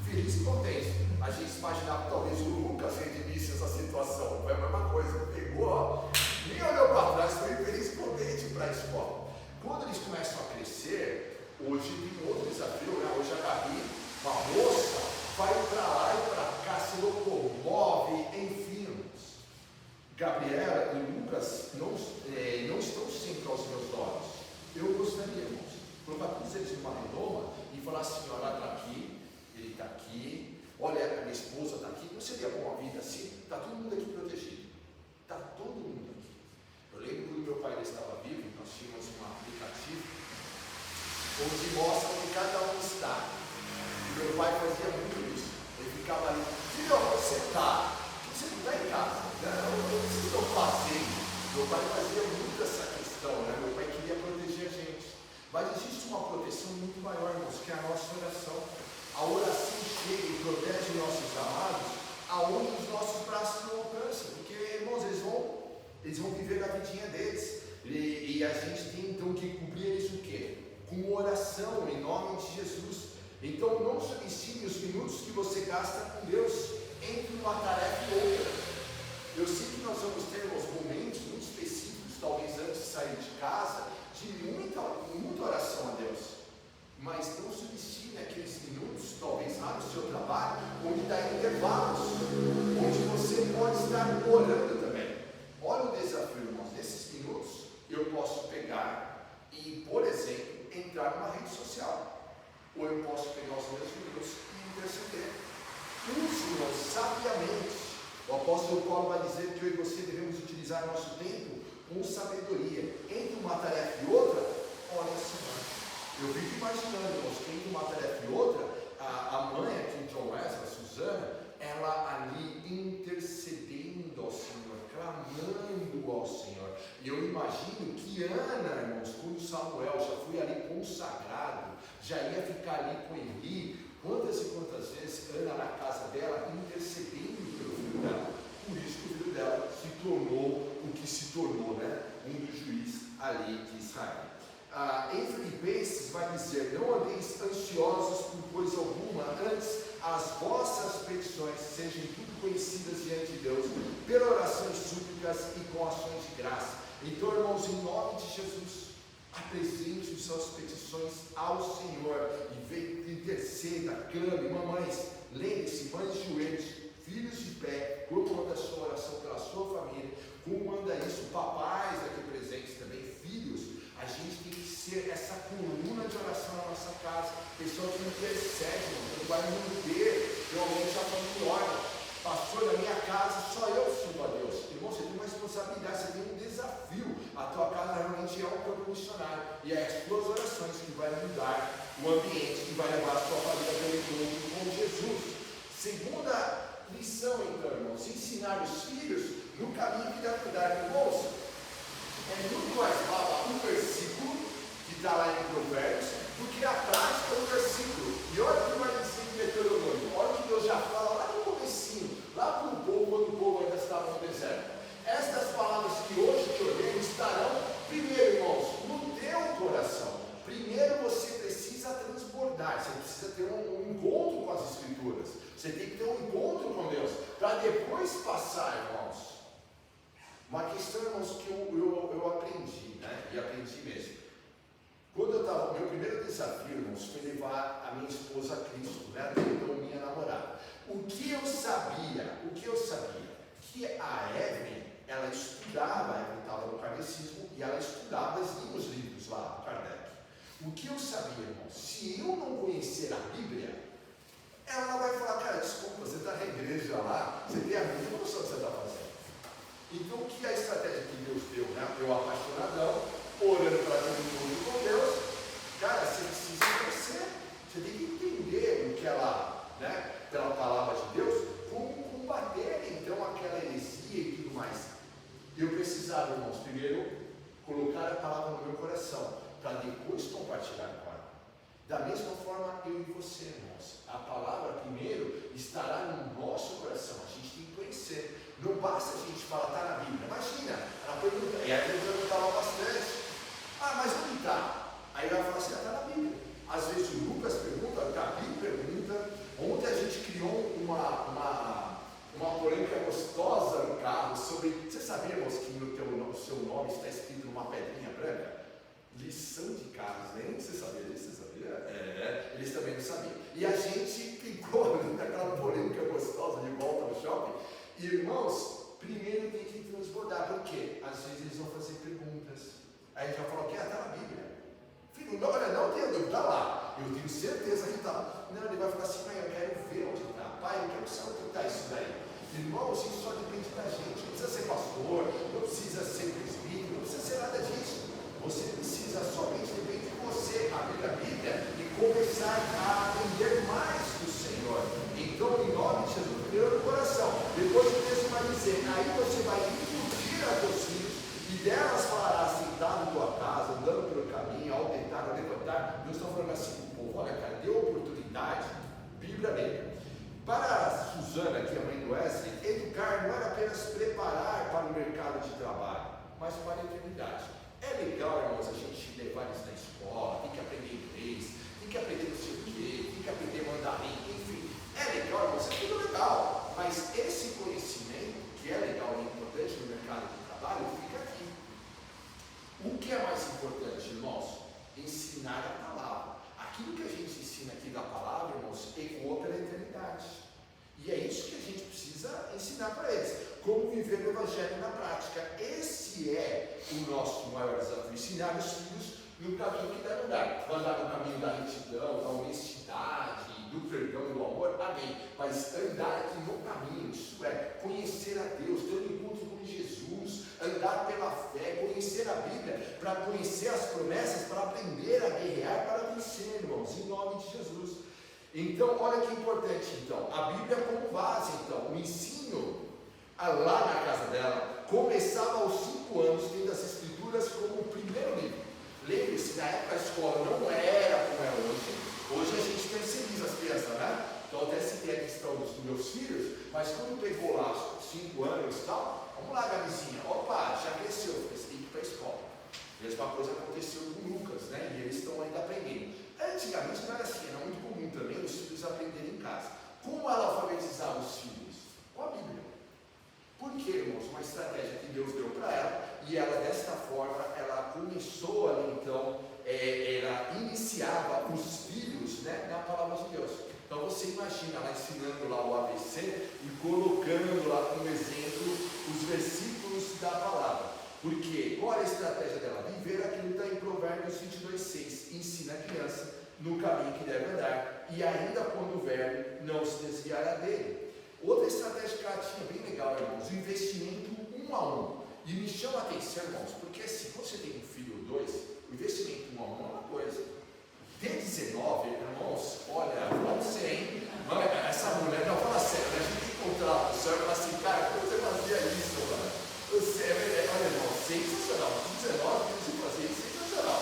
A: feliz e contente. A gente imaginava que talvez o Lucas redimisse essa situação. Foi a mesma coisa. Pegou, nem olhou para trás, foi feliz e contente para a escola. Quando eles começam a crescer, hoje tem um outro desafio, né? Hoje a Gabi, uma moça, vai para lá e para cá, se locomove, enfim. Gabriela e Lucas, no ainda estava vivo, nós tínhamos um aplicativo onde mostra onde cada um está. E meu pai fazia muito isso. Ele ficava ali, filho, onde você está? Você não está em casa. Não, o que vocês estão fazendo? Meu pai fazia muito essa questão, né? Meu pai queria proteger a gente. Mas existe uma proteção muito maior, irmãos, que é a nossa oração. A oração chega e protege nossos amados aonde os nossos braços não alcançam. Porque, irmãos, eles vão viver a vidinha deles. E a gente tem então que cobrir eles o quê? Com oração, em nome de Jesus. Então não subestime os minutos que você gasta com Deus entre uma tarefa e outra. Eu sei que nós vamos ter uns momentos muito específicos, talvez antes de sair de casa, de muita oração a Deus. Mas não subestime aqueles minutos, talvez lá no seu trabalho, onde dá intervalos, onde você pode estar orando também. Olha o desafio, irmãos. Nesses minutos eu posso pegar e, por exemplo, entrar numa rede social. Ou eu posso pegar os meus minutos e interceder. Use-os sabiamente. O apóstolo Paulo vai dizer que eu e você devemos utilizar nosso tempo com sabedoria. Entre uma tarefa e outra, olha a semana. Eu fico imaginando, irmãos, que entre uma tarefa e outra, a mãe aqui de John Wesley, a Suzana, ela ali intercedendo ao Senhor, clamando ao Senhor. E eu imagino que Ana, irmãos, quando Samuel já foi ali consagrado, já ia ficar ali com Eli, quantas e quantas vezes Ana na casa dela intercedendo pelo filho dela. Por isso que o filho dela se tornou o que se tornou, né? Um dos juízes ali de Israel. Em Filipenses vai dizer: não andeis ansiosos por coisa alguma, antes as vossas petições sejam tudo conhecidas diante de Deus, pela oração e súplicas e com ações de graça. Então, irmãos, em nome de Jesus, apresente as suas petições ao Senhor e interceda, clame. Mamães, lembre-se, mães de joelhos, filhos de pé, como manda a sua oração pela sua família, como manda isso, papais aqui presentes também, filhos. A gente tem que ser essa coluna de oração na nossa casa, pessoa que intercede, que vai manter realmente a família. Olha, pastor, na minha casa só eu sirvo a Deus. Irmão, você tem uma responsabilidade, você tem um desafio. A tua casa realmente é um campo missionário, e é as tuas orações que vai mudar o ambiente, que vai levar a tua família para o encontro com Jesus. Segunda lição, então, irmãos, ensinar os filhos no caminho que deve dar. Irmãos, é muito mais fácil um versículo que está lá em Provérbios do que a prática do versículo. E olha o que vai dizer em Deuteronômio. Olha o que Deus já fala lá no comecinho, lá para o povo, quando o povo ainda estava no deserto. Estas palavras que hoje te ordeno estarão, primeiro, irmãos, no teu coração. Primeiro você precisa transbordar, você precisa ter um encontro com as Escrituras. Você tem que ter um encontro com Deus, para depois passar, irmãos. Uma questão, irmãos, que eu aprendi, né? E aprendi mesmo. Quando eu estava, meu primeiro desafio, irmãos, foi levar a minha esposa a Cristo, né? Então, minha namorada. O que eu sabia? Que a Evelyn, ela estudava, a Evelyn estava no kardecismo, e ela estudava os livros lá do Kardec. O que eu sabia, irmãos? Se eu não conhecer a Bíblia, ela vai falar: cara, desculpa, você está na igreja lá, você tem a mesma noção que você está fazendo. Então, o que é a estratégia que Deus deu, né? Eu apaixonadão, orando para ter um encontro com Deus. Cara, você precisa crescer, você tem que entender o que ela, né, pela palavra de Deus, como combater então aquela heresia e tudo mais. Eu precisava, irmãos, primeiro colocar a palavra no meu coração, para depois compartilhar com ela. Da mesma forma, eu e você, irmãos, a palavra primeiro estará no nosso coração. A gente tem que conhecer. Não basta a gente falar: está na Bíblia. Imagina, ela pergunta, e aí eu perguntava bastante: mas onde está? Aí ela fala assim: está na Bíblia. Às vezes o Lucas pergunta, o Gabi pergunta. Ontem a gente criou uma polêmica gostosa no carro sobre. Você sabia, irmãos, que no seu nome está escrito numa pedrinha branca? Lição de carros, nem você sabia disso, você sabia? Eles também não sabiam. E a gente ficou naquela polêmica gostosa de volta no shopping. E, irmãos, primeiro tem que transbordar, porque às vezes eles vão fazer perguntas. Aí a gente vai falar: o que? Está na Bíblia. Filho, não tenho dúvida, está lá. Eu tenho certeza que está lá. Não, ele vai falar assim: mãe, eu quero ver onde está. Pai, eu quero saber onde está isso daí. Irmãos, isso só depende da gente. Não precisa ser pastor, não precisa ser presbítero, não precisa ser nada disso. aí você vai incutir a teus filhos, e delas falarás sentado em tua casa, andando pelo caminho, ao deitar, ao levantar. Deus está falando assim, pô, olha cara, deu oportunidade, Bíblia nele. Para a Suzana, que é a mãe do Wesley, educar não era apenas preparar para o mercado de trabalho, mas para a eternidade. É legal, irmãos, a gente levar eles na escola, tem que aprender inglês, tem que aprender não sei o quê, tem que aprender mandarim, enfim. É legal, irmãos, é tudo legal, mas esse conhecimento, que é legal e importante no mercado de trabalho, fica aqui. O que é mais importante, irmãos? Ensinar a palavra. Aquilo que a gente ensina aqui da palavra, irmãos, ecoa pela eternidade. E é isso que a gente precisa ensinar para eles. Como viver o Evangelho na prática. Esse é o nosso maior desafio. Ensinar os filhos no caminho que deve andar. Andar no caminho da retidão, da honestidade, do perdão e do amor. Amém. Mas andar aqui no caminho, isso é, conhecer a Deus, ter um encontro com Jesus, andar pela fé, conhecer a Bíblia, para conhecer as promessas, para aprender a guerrear, para vencer, irmãos, em nome de Jesus. Então, olha que importante, então, a Bíblia como base, então, o ensino lá na casa dela começava aos 5 anos, tendo as Escrituras como o primeiro livro. Lembre-se, na época a escola não era como é hoje. Hoje a gente terceiriza as crianças, né? Então até citei a questão dos meus filhos, mas quando pegou lá os 5 anos e tal, vamos lá, Gabizinha, opa, já cresceu, você tem que ir para a escola. Mesma coisa aconteceu com o Lucas, né? E eles estão ainda aprendendo. Antigamente não era assim, era muito comum também os filhos aprenderem em casa. Como ela alfabetizava os filhos? Com a Bíblia. Por quê, irmãos? Uma estratégia que Deus deu para ela, e ela desta forma, ela começou ali então, ela iniciava os filhos, né, na palavra de Deus. Então você imagina ela ensinando lá o ABC e colocando lá como exemplo os versículos da palavra. Por quê? Qual era a estratégia dela? Viver aquilo que está em Provérbios 22:6. Ensina a criança no caminho que deve andar, e ainda quando velho, não se desviará dele. Outra estratégia que ela tinha, bem legal, irmãos, o investimento 1 a 1. E me chama a atenção, irmãos, porque assim, quando você tem um filho ou 2, o investimento 1 a 1 é uma coisa. D19, irmãos, olha, não sei, hein? Essa mulher, não, fala sério, né? A gente encontrava o senhor e fala assim, cara, como você fazia isso, mano? Você, olha, irmão, sensacional. 19, você fazia isso, sensacional.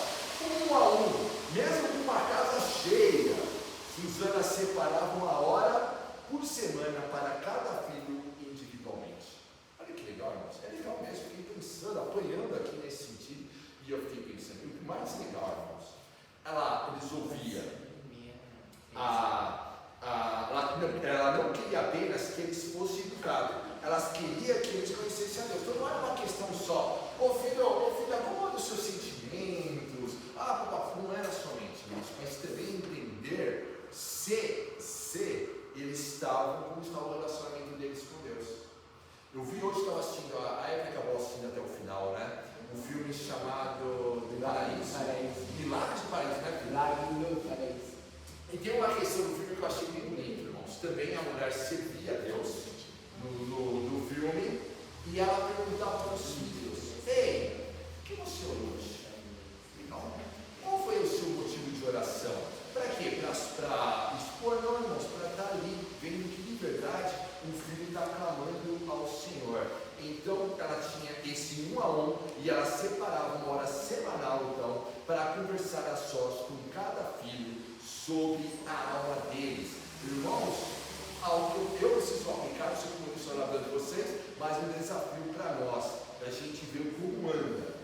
A: 1 a 1, mesmo com uma casa cheia, Suzana separava 1 hora por semana para cada filho individualmente. Olha que legal, irmãos. É legal mesmo, eu fiquei pensando, apanhando aqui nesse sentido, e eu fiquei pensando, o que mais legal, irmãos, ela resolvia, ela não queria apenas que eles fossem educados, ela queria que eles conhecessem a Deus. Então não era uma questão só, ô filho, acomoda os seus sentimentos, não era somente isso, mas também entender se eles estavam, como estava o relacionamento deles com Deus. Eu vi hoje, estava assistindo, a Eva acabou assistindo até o final, né? Um filme chamado Milagres de Paraíso, né? Milagres do Paraíso. E tem uma questão do filme que eu achei bem bonito, irmãos. Também a mulher servia a Deus no filme, e ela perguntava para os filhos: ei, o que você orou hoje? Legal. Qual foi o seu motivo de oração? Para quê? Para expor, não, irmãos, para estar ali, vendo que de verdade o filho está clamando ao Senhor. Então ela tinha esse 1 a 1, e ela separava uma hora semanal, então, para conversar a sós com cada filho sobre a alma deles. Irmãos, algo que eu preciso aplicar, não sei como eu estou falando de vocês, mas um desafio para nós, a gente ver como anda.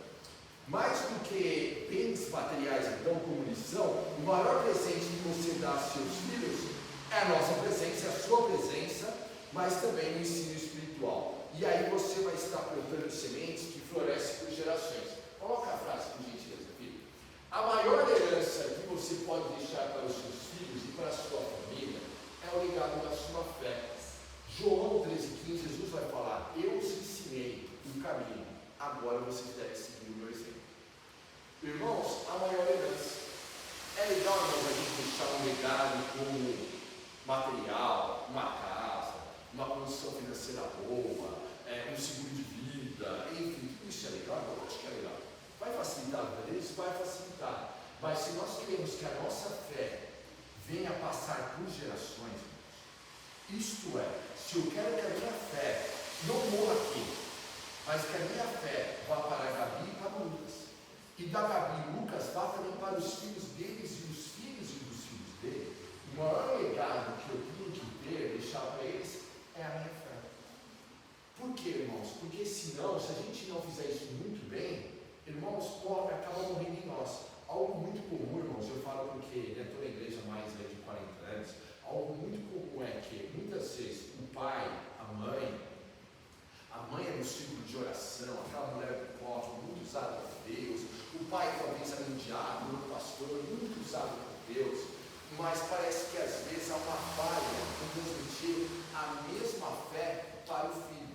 A: Mais do que bens materiais, então, como lição, o maior presente que você dá aos seus filhos é a nossa presença, a sua presença, mas também o ensino espiritual. E aí você vai estar plantando sementes que florescem por gerações. Coloca a frase, por gentileza, filho. A maior herança que você pode deixar para os seus filhos e para a sua família é o legado da sua fé. João 13,15, Jesus vai falar: eu os ensinei o caminho, agora vocês devem seguir o meu exemplo. Irmãos, a maior herança. É legal, irmãos, a gente deixar um legado como material, uma casa, uma condição financeira boa, um seguro de vida, enfim, tudo isso é legal, eu acho que é legal. Vai facilitar a vida deles? Vai facilitar. Mas se nós queremos que a nossa fé venha passar por gerações, isto é, se eu quero que a minha fé não morra aqui, mas que a minha fé vá para a Gabi e para o Lucas. E da Gabi e Lucas vá também para os filhos deles e os filhos dos filhos dele. O maior legado que eu tenho que ter, deixar para eles, é a minha fé. Por quê, irmãos? Porque senão, se a gente não fizer isso muito bem, irmãos, pobre acaba morrendo em nós. Algo muito comum, irmãos, eu falo porque estou na igreja há mais de 40 anos, algo muito comum é que muitas vezes o pai, a mãe é no círculo de oração, aquela mulher do povo, muito usada por Deus, o pai talvez era um diácono, um pastor, muito usado por Deus, mas parece que às vezes há uma falha em transmitir a mesma fé para o filho,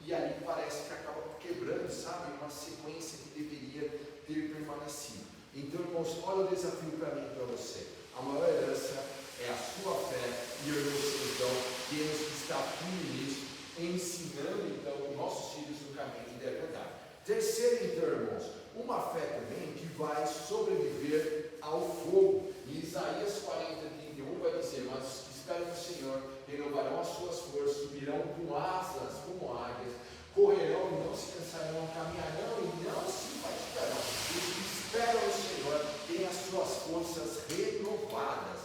A: e aí parece que acaba quebrando, sabe, uma sequência que deveria ter permanecido. Então, irmãos, olha o desafio para mim e para você. A maior herança é a sua fé, e eu sei, então, temos que estar firmes nisso, ensinando, então, nossos filhos no caminho que deve andar. Terceiro, então, irmãos, uma fé também que vai sobreviver ao fogo. Em Isaías 40:31 vai dizer: mas os que esperam no Senhor renovarão as suas forças, subirão com asas como águias, correrão e não se cansarão, caminharão e não se fatigarão. Os que esperam no Senhor têm as suas forças renovadas.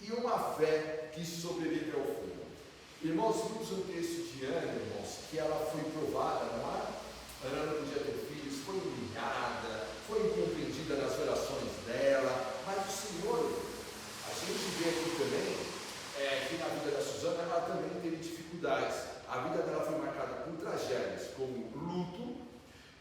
A: E uma fé que sobrevive ao fogo. Irmãos, vimos um texto de Ana, irmãos, que ela foi provada, não é? Ana não podia ter filhos, foi humilhada, foi incompreendida nas orações dela, mas o Senhor, a gente vê aqui também, que na vida da Susana ela também teve dificuldades. A vida dela foi marcada por tragédias, como luto,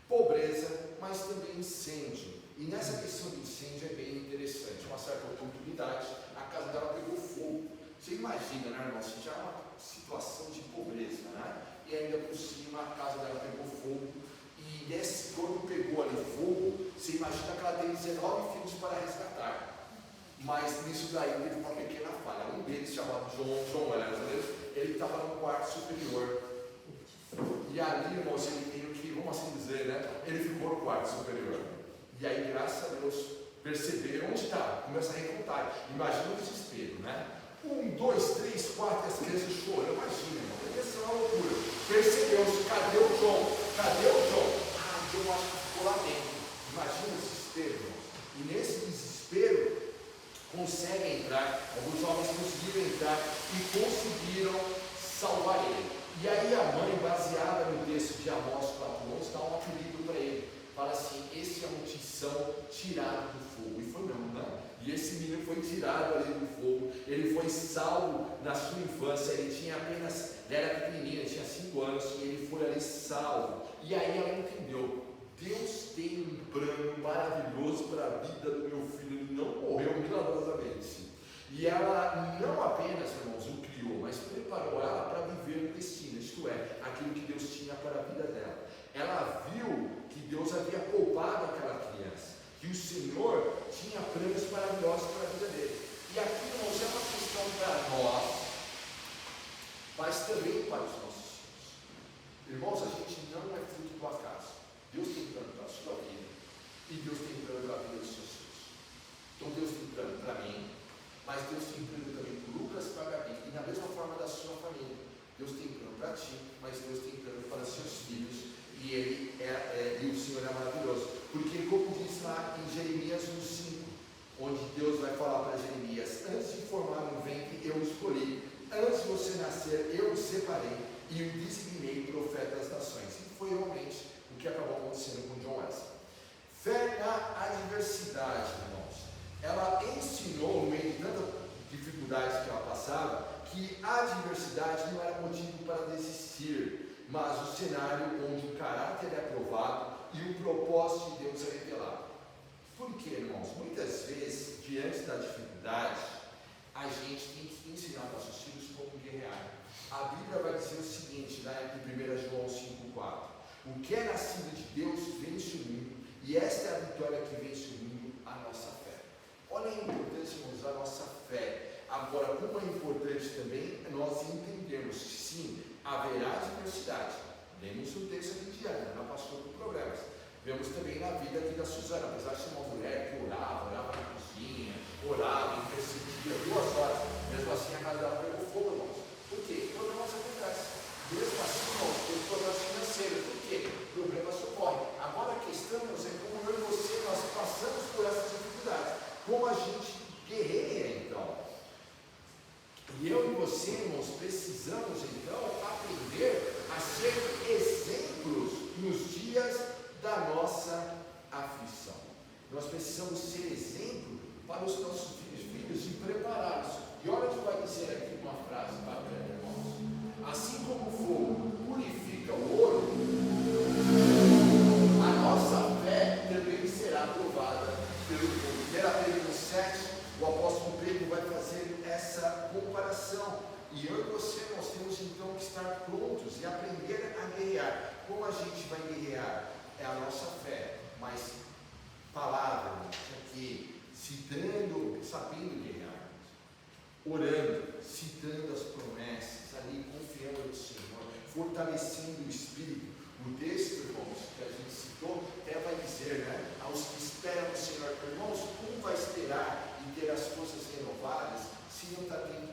A: pobreza, mas também incêndio. E nessa questão do incêndio é bem interessante. Uma certa oportunidade, a casa dela pegou fogo. Você imagina, né, irmão? Já é uma situação de pobreza, né? E ainda por cima a casa dela pegou fogo. E quando pegou ali fogo, você imagina que ela tem 19 filhos para resgatar. Mas nisso daí teve uma pequena falha. Um deles, chamado João, ele estava no quarto superior. E ali, irmãos, ele meio que, vamos assim dizer, né? Ele ficou no quarto superior. E aí, graças a Deus, perceberam onde está. Começa a recontar. Imagina o desespero, né? 1, 2, 3, 4, as crianças chorando. Imagina, irmão. Deve ser uma loucura. Percebeu-se, cadê o João? Cadê o João? Ah, o João acho que ficou lá dentro. Imagina o desespero, irmão. E nesse desespero, conseguem entrar, alguns jovens conseguiram entrar e conseguiram salvar ele. E aí a mãe, baseada no texto de Amós 4:11, dá um apelido para ele. Fala assim: esse é um tição tirado do fogo. E foi não, né? E esse menino foi tirado ali do fogo. Ele foi salvo na sua infância. Ele era pequenininho, tinha 5 anos, e ele foi ali salvo. E aí ela entendeu: Deus tem um plano maravilhoso para a vida do meu filho. Ele não morreu milagrosamente. E ela não apenas, irmãos, o criou, mas preparou ela para viver o destino, isto é, aquilo que Deus tinha para a vida dela. Ela viu que Deus havia poupado aquela criança, que o Senhor tinha planos maravilhosos para a vida dele. E aqui, irmãos, é uma questão para nós, mas também para os nossos filhos. Irmãos, a gente não é fruto do acaso. Deus tem plano para a sua vida e Deus tem plano para a vida dos seus filhos. Então Deus tem plano para mim, mas Deus tem plano também para o Lucas e para a Gabi, e da mesma forma da sua família. Deus tem plano para ti, mas Deus tem plano para os seus filhos, e o Senhor é maravilhoso. Porque como diz lá em Jeremias 1:5, onde Deus vai falar para Jeremias: antes de formar no ventre eu o escolhi, antes de você nascer eu o separei e o designei profeta das nações. E foi realmente o que acabou acontecendo com John Wesley. Fé na adversidade, irmãos. Ela ensinou, no meio de tantas dificuldades que ela passava, que a adversidade não era motivo para desistir, mas o cenário onde o caráter é provado e o propósito de Deus é revelado. Por quê, irmãos? Muitas vezes, diante da dificuldade, a gente tem que ensinar nossos filhos como guerrear. A Bíblia vai dizer o seguinte, lá em 1 João 5:4: o que é nascido de Deus vence o mundo, e esta é a vitória que vence o mundo, a nossa fé. Olha a importância, irmãos, da nossa fé. Agora, como é importante também nós entendermos que sim, haverá adversidade. Lemos o texto aqui de Ana, ela passou por problemas. Vemos também na vida aqui da Susana, apesar de ser uma mulher que orava na cozinha, orava, intercedia 2 horas, mesmo assim a casa dela pegou fogo, irmãos. Por quê? Problemas acontecem. Mesmo assim, irmãos, você, irmãos, precisamos então aprender a ser exemplos nos dias da nossa aflição. Nós precisamos ser exemplo para os nossos filhos e prepará-los. E olha o que vai dizer aqui uma frase bacana, irmãos. Assim como o fogo purifica o ouro, a nossa fé também será provada pelo fogo. 1 Pedro 7, o apóstolo Pedro vai fazer essa comparação. E eu e você, nós temos então que estar prontos e aprender a guerrear. Como a gente vai guerrear? É a nossa fé, mas palavra, aqui, citando, sabendo guerrear, orando, citando as promessas, ali confiando no Senhor, fortalecendo o Espírito. O texto, irmãos, que a gente citou, até vai dizer, né, aos que esperam no Senhor, irmãos, como vai esperar e ter as forças renovadas se não está tendo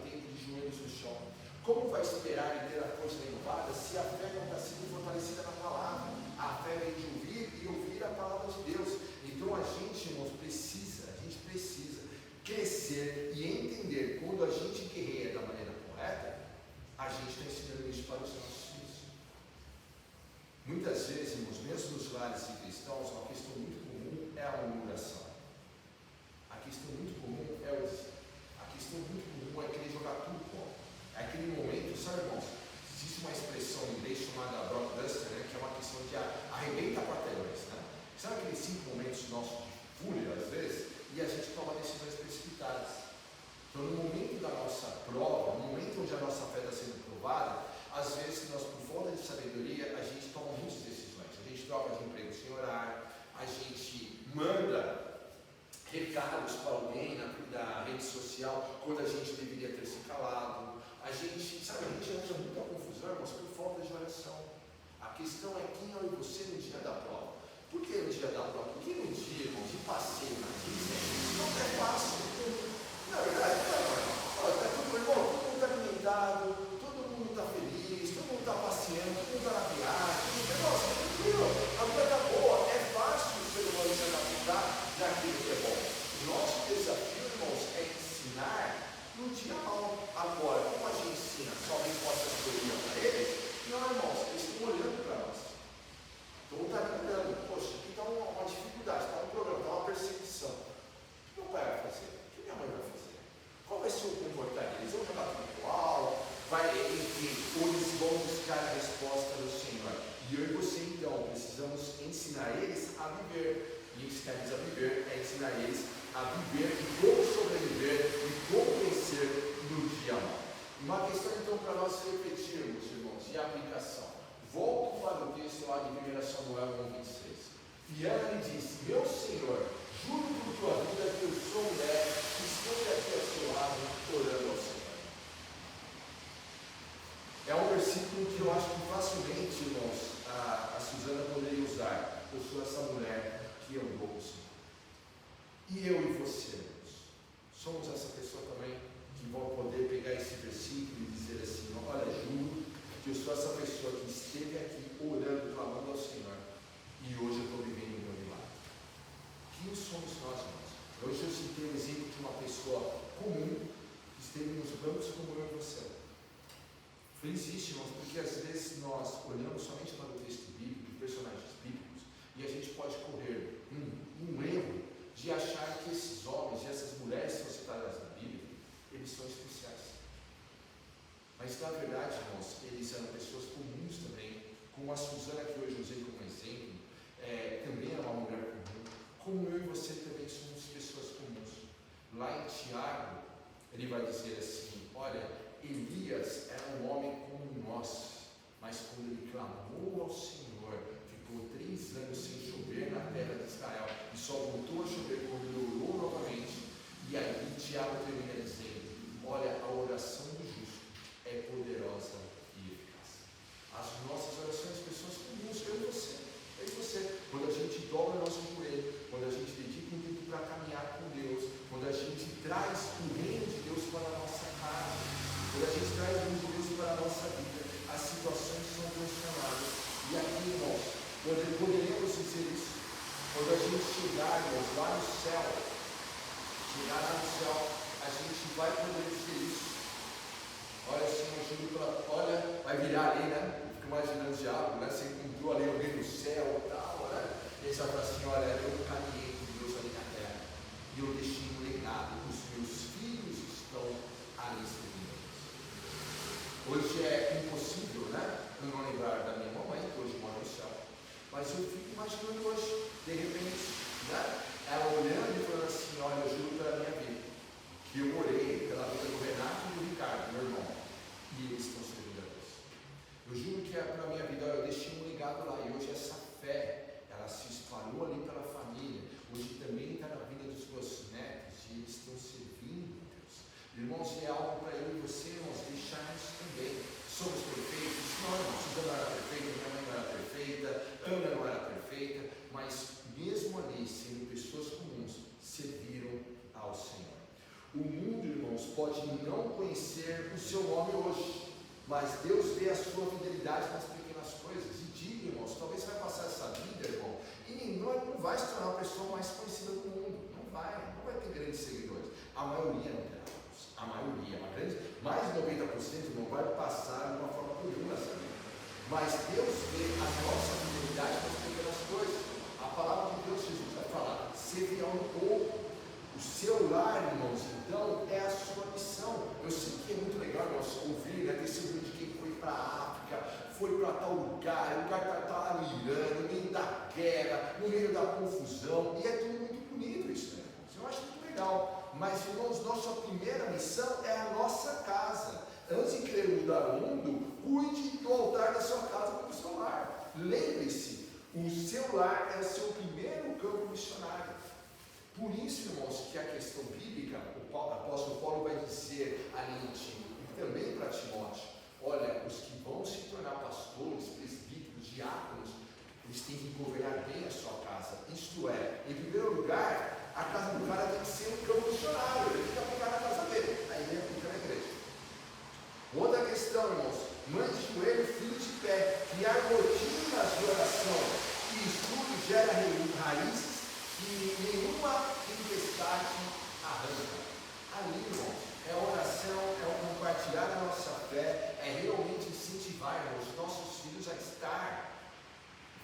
A: tempo de joelhos no chão? Como vai esperar e ter a força renovada se a fé não está sendo fortalecida na palavra? A fé vem de ouvir e ouvir a palavra de Deus. Então a gente, irmãos, precisa crescer e entender quando a gente guerreia da maneira correta, a gente está ensinando isso para os nossos filhos. Muitas vezes, irmãos, mesmo nos lares de cristãos, uma questão muito comum é a murmuração. A questão muito comum é querer jogar tudo fora. É aquele momento, sabe, irmãos, existe uma expressão em inglês chamada blockbuster, né, que é uma questão de arrebenta quarteirões, né? Sabe aqueles 5 momentos nossos de fúria, às vezes, e a gente toma decisões precipitadas. Então, no momento da nossa prova, no momento onde a nossa fé está sendo provada, às vezes nós, por falta de sabedoria, a gente toma muitas decisões. A gente troca de emprego sem orar, a gente manda recados para alguém na rede social quando a gente deveria ter se calado. A gente arranja muita confusão, irmãos, por falta de oração. A questão é quem é você no dia da prova. Por que no dia da prova? Porque no dia, irmãos, de passeio na Disney, não é fácil. Na verdade, está tudo, irmão, todo mundo está alimentado, todo mundo está feliz, todo mundo está passeando, todo mundo está na viagem. Nossa, tranquilo, a vida está boa, é fácil o ser humano se adaptar naquilo que é bom. O nosso desafio, irmãos, é ensinar no dia mal. Agora, como a gente ensina somente nossa teoria para eles, não, irmãos, eles estão olhando para nós. Então, está olhando, poxa, aqui está uma dificuldade, está um problema, está uma perseguição. O que meu pai vai fazer? O que minha mãe vai fazer? Qual vai ser o comportamento? Eles vão jogar tudo igual? Ou eles vão buscar a resposta do Senhor? E eu e você, então, precisamos ensinar eles a viver. E ensinar eles a viver é ensinar eles a viver e como sobreviver e como vencer no dia mal. Uma questão, então, para nós refletirmos, irmãos, e a aplicação. Volto para o texto lá de 1 Samuel 1:26. E ela lhe disse: meu Senhor, juro por tua vida que eu sou mulher, que estou aqui ao seu lado, orando ao Senhor. É um versículo que eu acho que facilmente, irmãos, a Suzana poderia usar. Eu sou essa mulher que andou com o Senhor. E eu e você, irmãos, somos essa pessoa também que vão poder pegar esse versículo e dizer assim: olha, juro que eu sou essa pessoa que esteve aqui orando, clamando ao Senhor, e hoje eu estou vivendo o meu milagre. Quem somos nós, irmãos? Hoje eu citei o exemplo de uma pessoa comum que esteve nos bancos como eu e você. Existe, irmãos, porque às vezes nós olhamos somente para o texto bíblico, personagens bíblicos, e a gente pode correr um erro de achar que esses homens e essas mulheres que são citadas na Bíblia, eles são especiais. Mas na verdade, irmãos, eles eram pessoas comuns também, como a Suzana que hoje eu usei como exemplo, também era uma mulher comum, como eu e você também somos pessoas comuns. Lá em Tiago, ele vai dizer assim: olha, Elias era um homem como nós, mas quando ele clamou ao Senhor, ficou 3 anos sem chover na terra de Israel, e só voltou a chover quando ele orou novamente. E aí Tiago termina dizendo: olha, a oração do justo é poderosa e eficaz. As nossas orações, pessoas comuns, eu e você, quando a gente dobra o nosso joelho, quando a gente dedica um tempo para caminhar com Deus, quando a gente traz o reino de Deus para a nossa casa, quando a gente traz o reino de Deus para a nossa vida, as situações são transformadas. E aqui, irmãos, poderemos dizer isso, quando a gente chegar, irmãos, lá no céu, a gente vai poder dizer isso. vai virar ali, né? Fica imaginando o diabo, né? Você encontrou ali alguém no céu e tal, né? E aí você vai falar assim, olha, eu caminhei com Deus ali na terra e eu deixei um legado, os meus filhos estão ali servindo. Hoje é impossível, né? Eu não lembrar da minha mamãe, que hoje mora no céu, mas eu fico imaginando hoje, de repente, né? Ela olhando e falando assim, olha, eu juro pela minha vida, que eu orei pela vida do Renato e do Ricardo, meu irmão, e eles estão servindo a Deus. Eu juro que pela minha vida, olha, eu deixei um legado lá, e hoje essa fé, ela se espalhou ali pela família, hoje também está na vida dos meus netos, e eles estão servindo a Deus. Irmãos, é algo para eu e você, irmãos, deixarmos também. Somos perfeitos? Não, irmãos, Suzana não era perfeita, minha mãe não era perfeita, Ana não era perfeita, mas mesmo ali, sendo pessoas comuns, serviram ao Senhor. O mundo, irmãos, pode não conhecer o seu nome hoje, mas Deus vê a sua fidelidade nas pequenas coisas. E diga, irmãos, talvez você vai passar essa vida, irmão, e não vai se tornar a pessoa mais conhecida do mundo. Não vai ter grandes seguidores. A maioria não terá. A maioria, mais de 90% não vai passar de uma forma comum nessa vida. Mas Deus vê a nossa fidelidade nas pequenas coisas. A palavra de Deus, Jesus vai falar, ser fiel no pouco. O seu lar, irmãos, então, é a sua missão. Eu sei que é muito legal nós ouvir, né, testemunho de quem foi para a África, foi para tal lugar, o cara está mirando, no meio da guerra, no meio da confusão, e é tudo muito bonito isso, né, irmãos? Eu acho muito legal. Mas, irmãos, nossa primeira missão é a nossa casa. Antes de querer mudar o mundo, cuide do altar da sua casa como do seu lar. Lembre-se, o seu lar é o seu primeiro campo missionário. Por isso, irmãos, que a questão bíblica, o apóstolo Paulo vai dizer ali em Tito, e também para Timóteo, olha, os que vão se tornar pastores, presbíteros, diáconos, eles têm que governar bem a sua casa. Isto é, em primeiro lugar, a casa do cara tem que ser um campo missionário, ele tem que aplicar na casa dele, aí ele aplica na igreja. Outra questão, irmãos, mãe de joelho, filho de pé, criar rotinas de oração e estudo gera raízes que nenhuma tempestade arranca. Ali, irmãos, é oração, é o compartilhar a nossa fé, é realmente incentivar, irmãos, os nossos filhos a estar.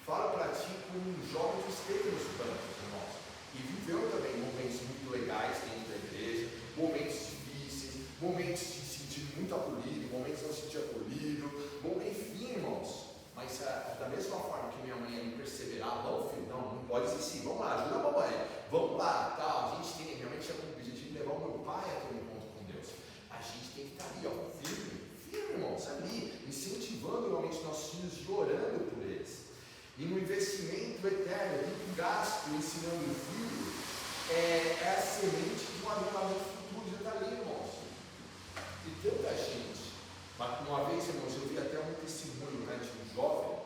A: Falo para ti como um jovem que esteve nos bancos, irmãos, e viveu também momentos muito legais dentro da igreja, momentos difíceis, momentos de se sentir muito acolhido, momentos de não se sentir acolhido, enfim, irmãos. Mas da mesma forma que minha mãe ia me perseverar, não, filho, não pode existir, vamos lá, ajuda a mamãe, vamos lá, tal. A gente tem, minha mãe tinha como objetivo de levar o meu pai a ter um encontro com Deus. A gente tem que estar ali, ó, firme, irmãos, ali, incentivando realmente nossos filhos e orando por eles. E no investimento eterno, muito gasto ensinando o filho, é a semente de um avivamento futuro, já está ali, irmãos. E tanta gente. Uma vez, irmãos, eu vi até um testemunho, né, de um jovem,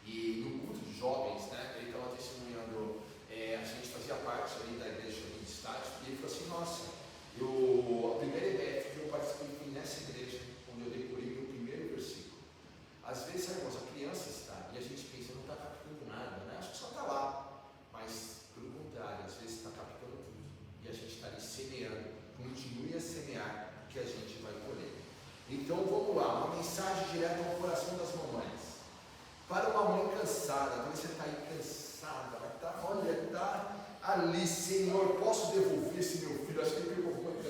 A: e no culto de jovens, né, ele estava testemunhando, a gente fazia parte ali da igreja de estágio, e ele falou assim, nossa, a primeira ideia que eu participei foi nessa igreja, onde eu decorei meu primeiro versículo. Às vezes, irmãos, a criança está, e a gente pensa, não está captando nada, né, acho que só está lá, mas pelo contrário, às vezes está captando tudo, e a gente está ali semeando, continue a semear, que a gente vai colher. Então vamos lá, uma mensagem direta ao coração das mamães. Para uma mãe cansada, talvez você está aí cansada, está ali, Senhor, posso devolver esse meu filho? Acho que ele pegou muito.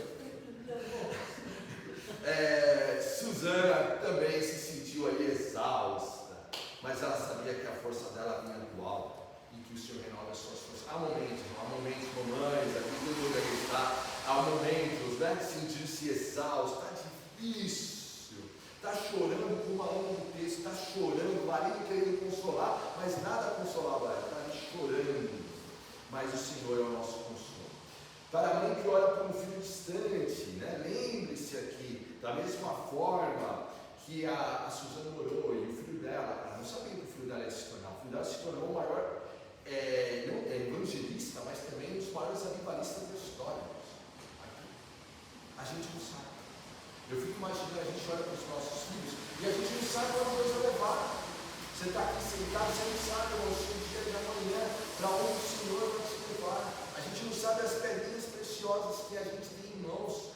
A: Suzana também se sentiu aí exausta, mas ela sabia que a força dela vinha do alto e que o Senhor renova as suas forças. Há momentos, mamães, aqui todo mundo aqui está, há momentos, né, de sentir-se exausta, está difícil. Está chorando como uma alma do texto, está chorando, o marido querendo consolar, mas nada consolava ela, está ali chorando. Mas o Senhor é o nosso consolo. Para a mãe que ora por um filho distante, né? Lembre-se aqui, da mesma forma que a Suzana orou e o filho dela, ela não sabia que o filho dela ia se tornar. O filho dela se tornou o maior evangelista, mas também um dos maiores avivalistas da história. A gente não sabe. Eu fico imaginando, a gente olha para os nossos filhos e a gente não sabe para onde Deus vai levar. Você está aqui sentado, você não sabe o seu dia de amanhã, para onde o Senhor vai te levar. A gente não sabe as pedrinhas preciosas que a gente tem em mãos.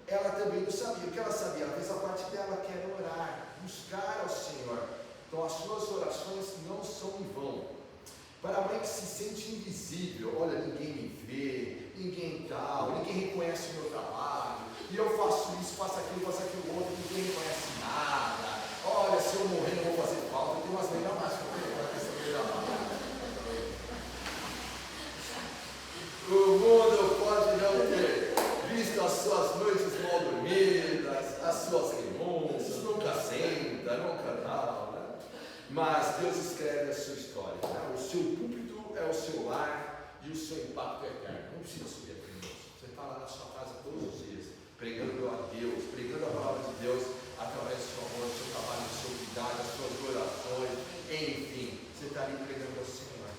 A: Ela também não sabia. O que ela sabia? Ela fez a parte dela, que era orar. buscar ao Senhor. Então as suas orações não são em vão. Para a mãe que se sente invisível, olha, ninguém me vê, ninguém tal, ninguém reconhece o meu trabalho, e eu faço isso, faço aquilo outro, ninguém reconhece nada. Olha, se eu morrer não vou fazer falta. Tem umas mães dramáticas para essa mãe dramática. O mundo pode não ter visto as suas noites mal dormidas, as suas renúncias, nunca senta, nunca tal, né? Mas Deus escreve a sua história, né? O seu púlpito é o seu lar e o seu impacto é eterno. Não precisa subir aqui, irmãos. Você está lá na sua casa todos os dias, pregando a Deus, pregando a palavra de Deus através do seu amor, do seu trabalho, do seu cuidado, das suas orações, enfim, você está ali pregando ao Senhor.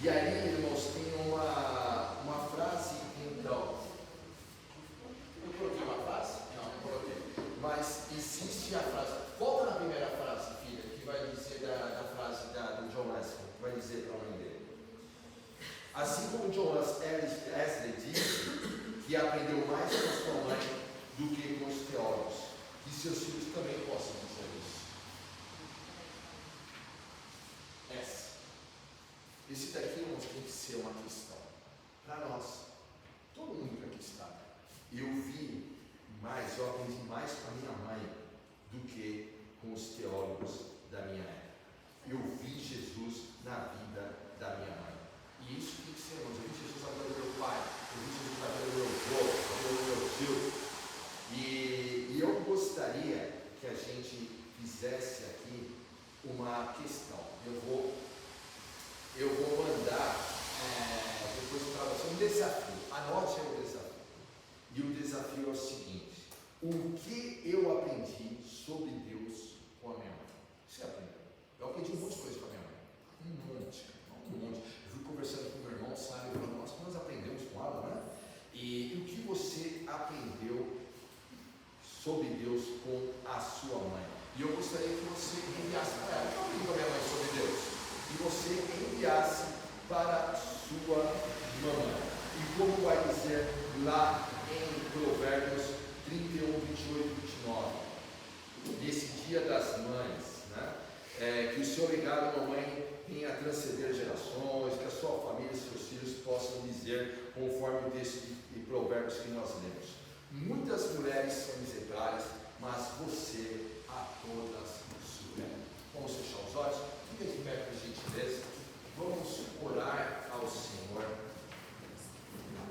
A: E aí, irmãos, tem uma frase, então. Eu coloquei uma frase? Não coloquei. Mas existe a frase. Volta na primeira frase, filha, que vai dizer da frase do John Wesley, que vai dizer para a mãe dele. Assim como John Wesley disse que aprendeu mais com sua mãe do que com os teólogos, que seus filhos também possam dizer isso. Esse daqui, irmãos, tem que ser uma questão para nós, todo mundo que aqui está. Eu aprendi mais com a minha mãe do que com os teólogos da minha época. Eu vi Jesus na vida da minha mãe. E isso tem que ser, irmãos. Eu vi Jesus na vida do meu pai, eu vi Jesus na vida do meu avô, na vida do meu tio. E eu gostaria que a gente fizesse aqui uma questão. Eu vou mandar depois para você um desafio. Anote aí o desafio. E o desafio é o seguinte: o que eu aprendi sobre Deus com a minha mãe? Você aprendeu? Eu aprendi um monte de coisa com a minha mãe. Um monte. Eu fui conversando com o meu irmão, sabe? Eu falei, nossa, nós aprendemos com ela, né? E o que você aprendeu sobre Deus com a sua mãe? E eu gostaria que você enviasse para ela. Eu aprendi com a minha mãe sobre Deus. E você enviasse para sua mamãe. E como vai dizer lá em Provérbios 31, 28 e 29, nesse dia das mães, né? Que o seu legado, mamãe, venha a transcender gerações, que a sua família e seus filhos possam dizer, conforme o texto de Provérbios que nós lemos: muitas mulheres são exemplares, mas você a todas supera. Vamos fechar os olhos? Fique de pé, por gentileza. Vamos orar ao Senhor.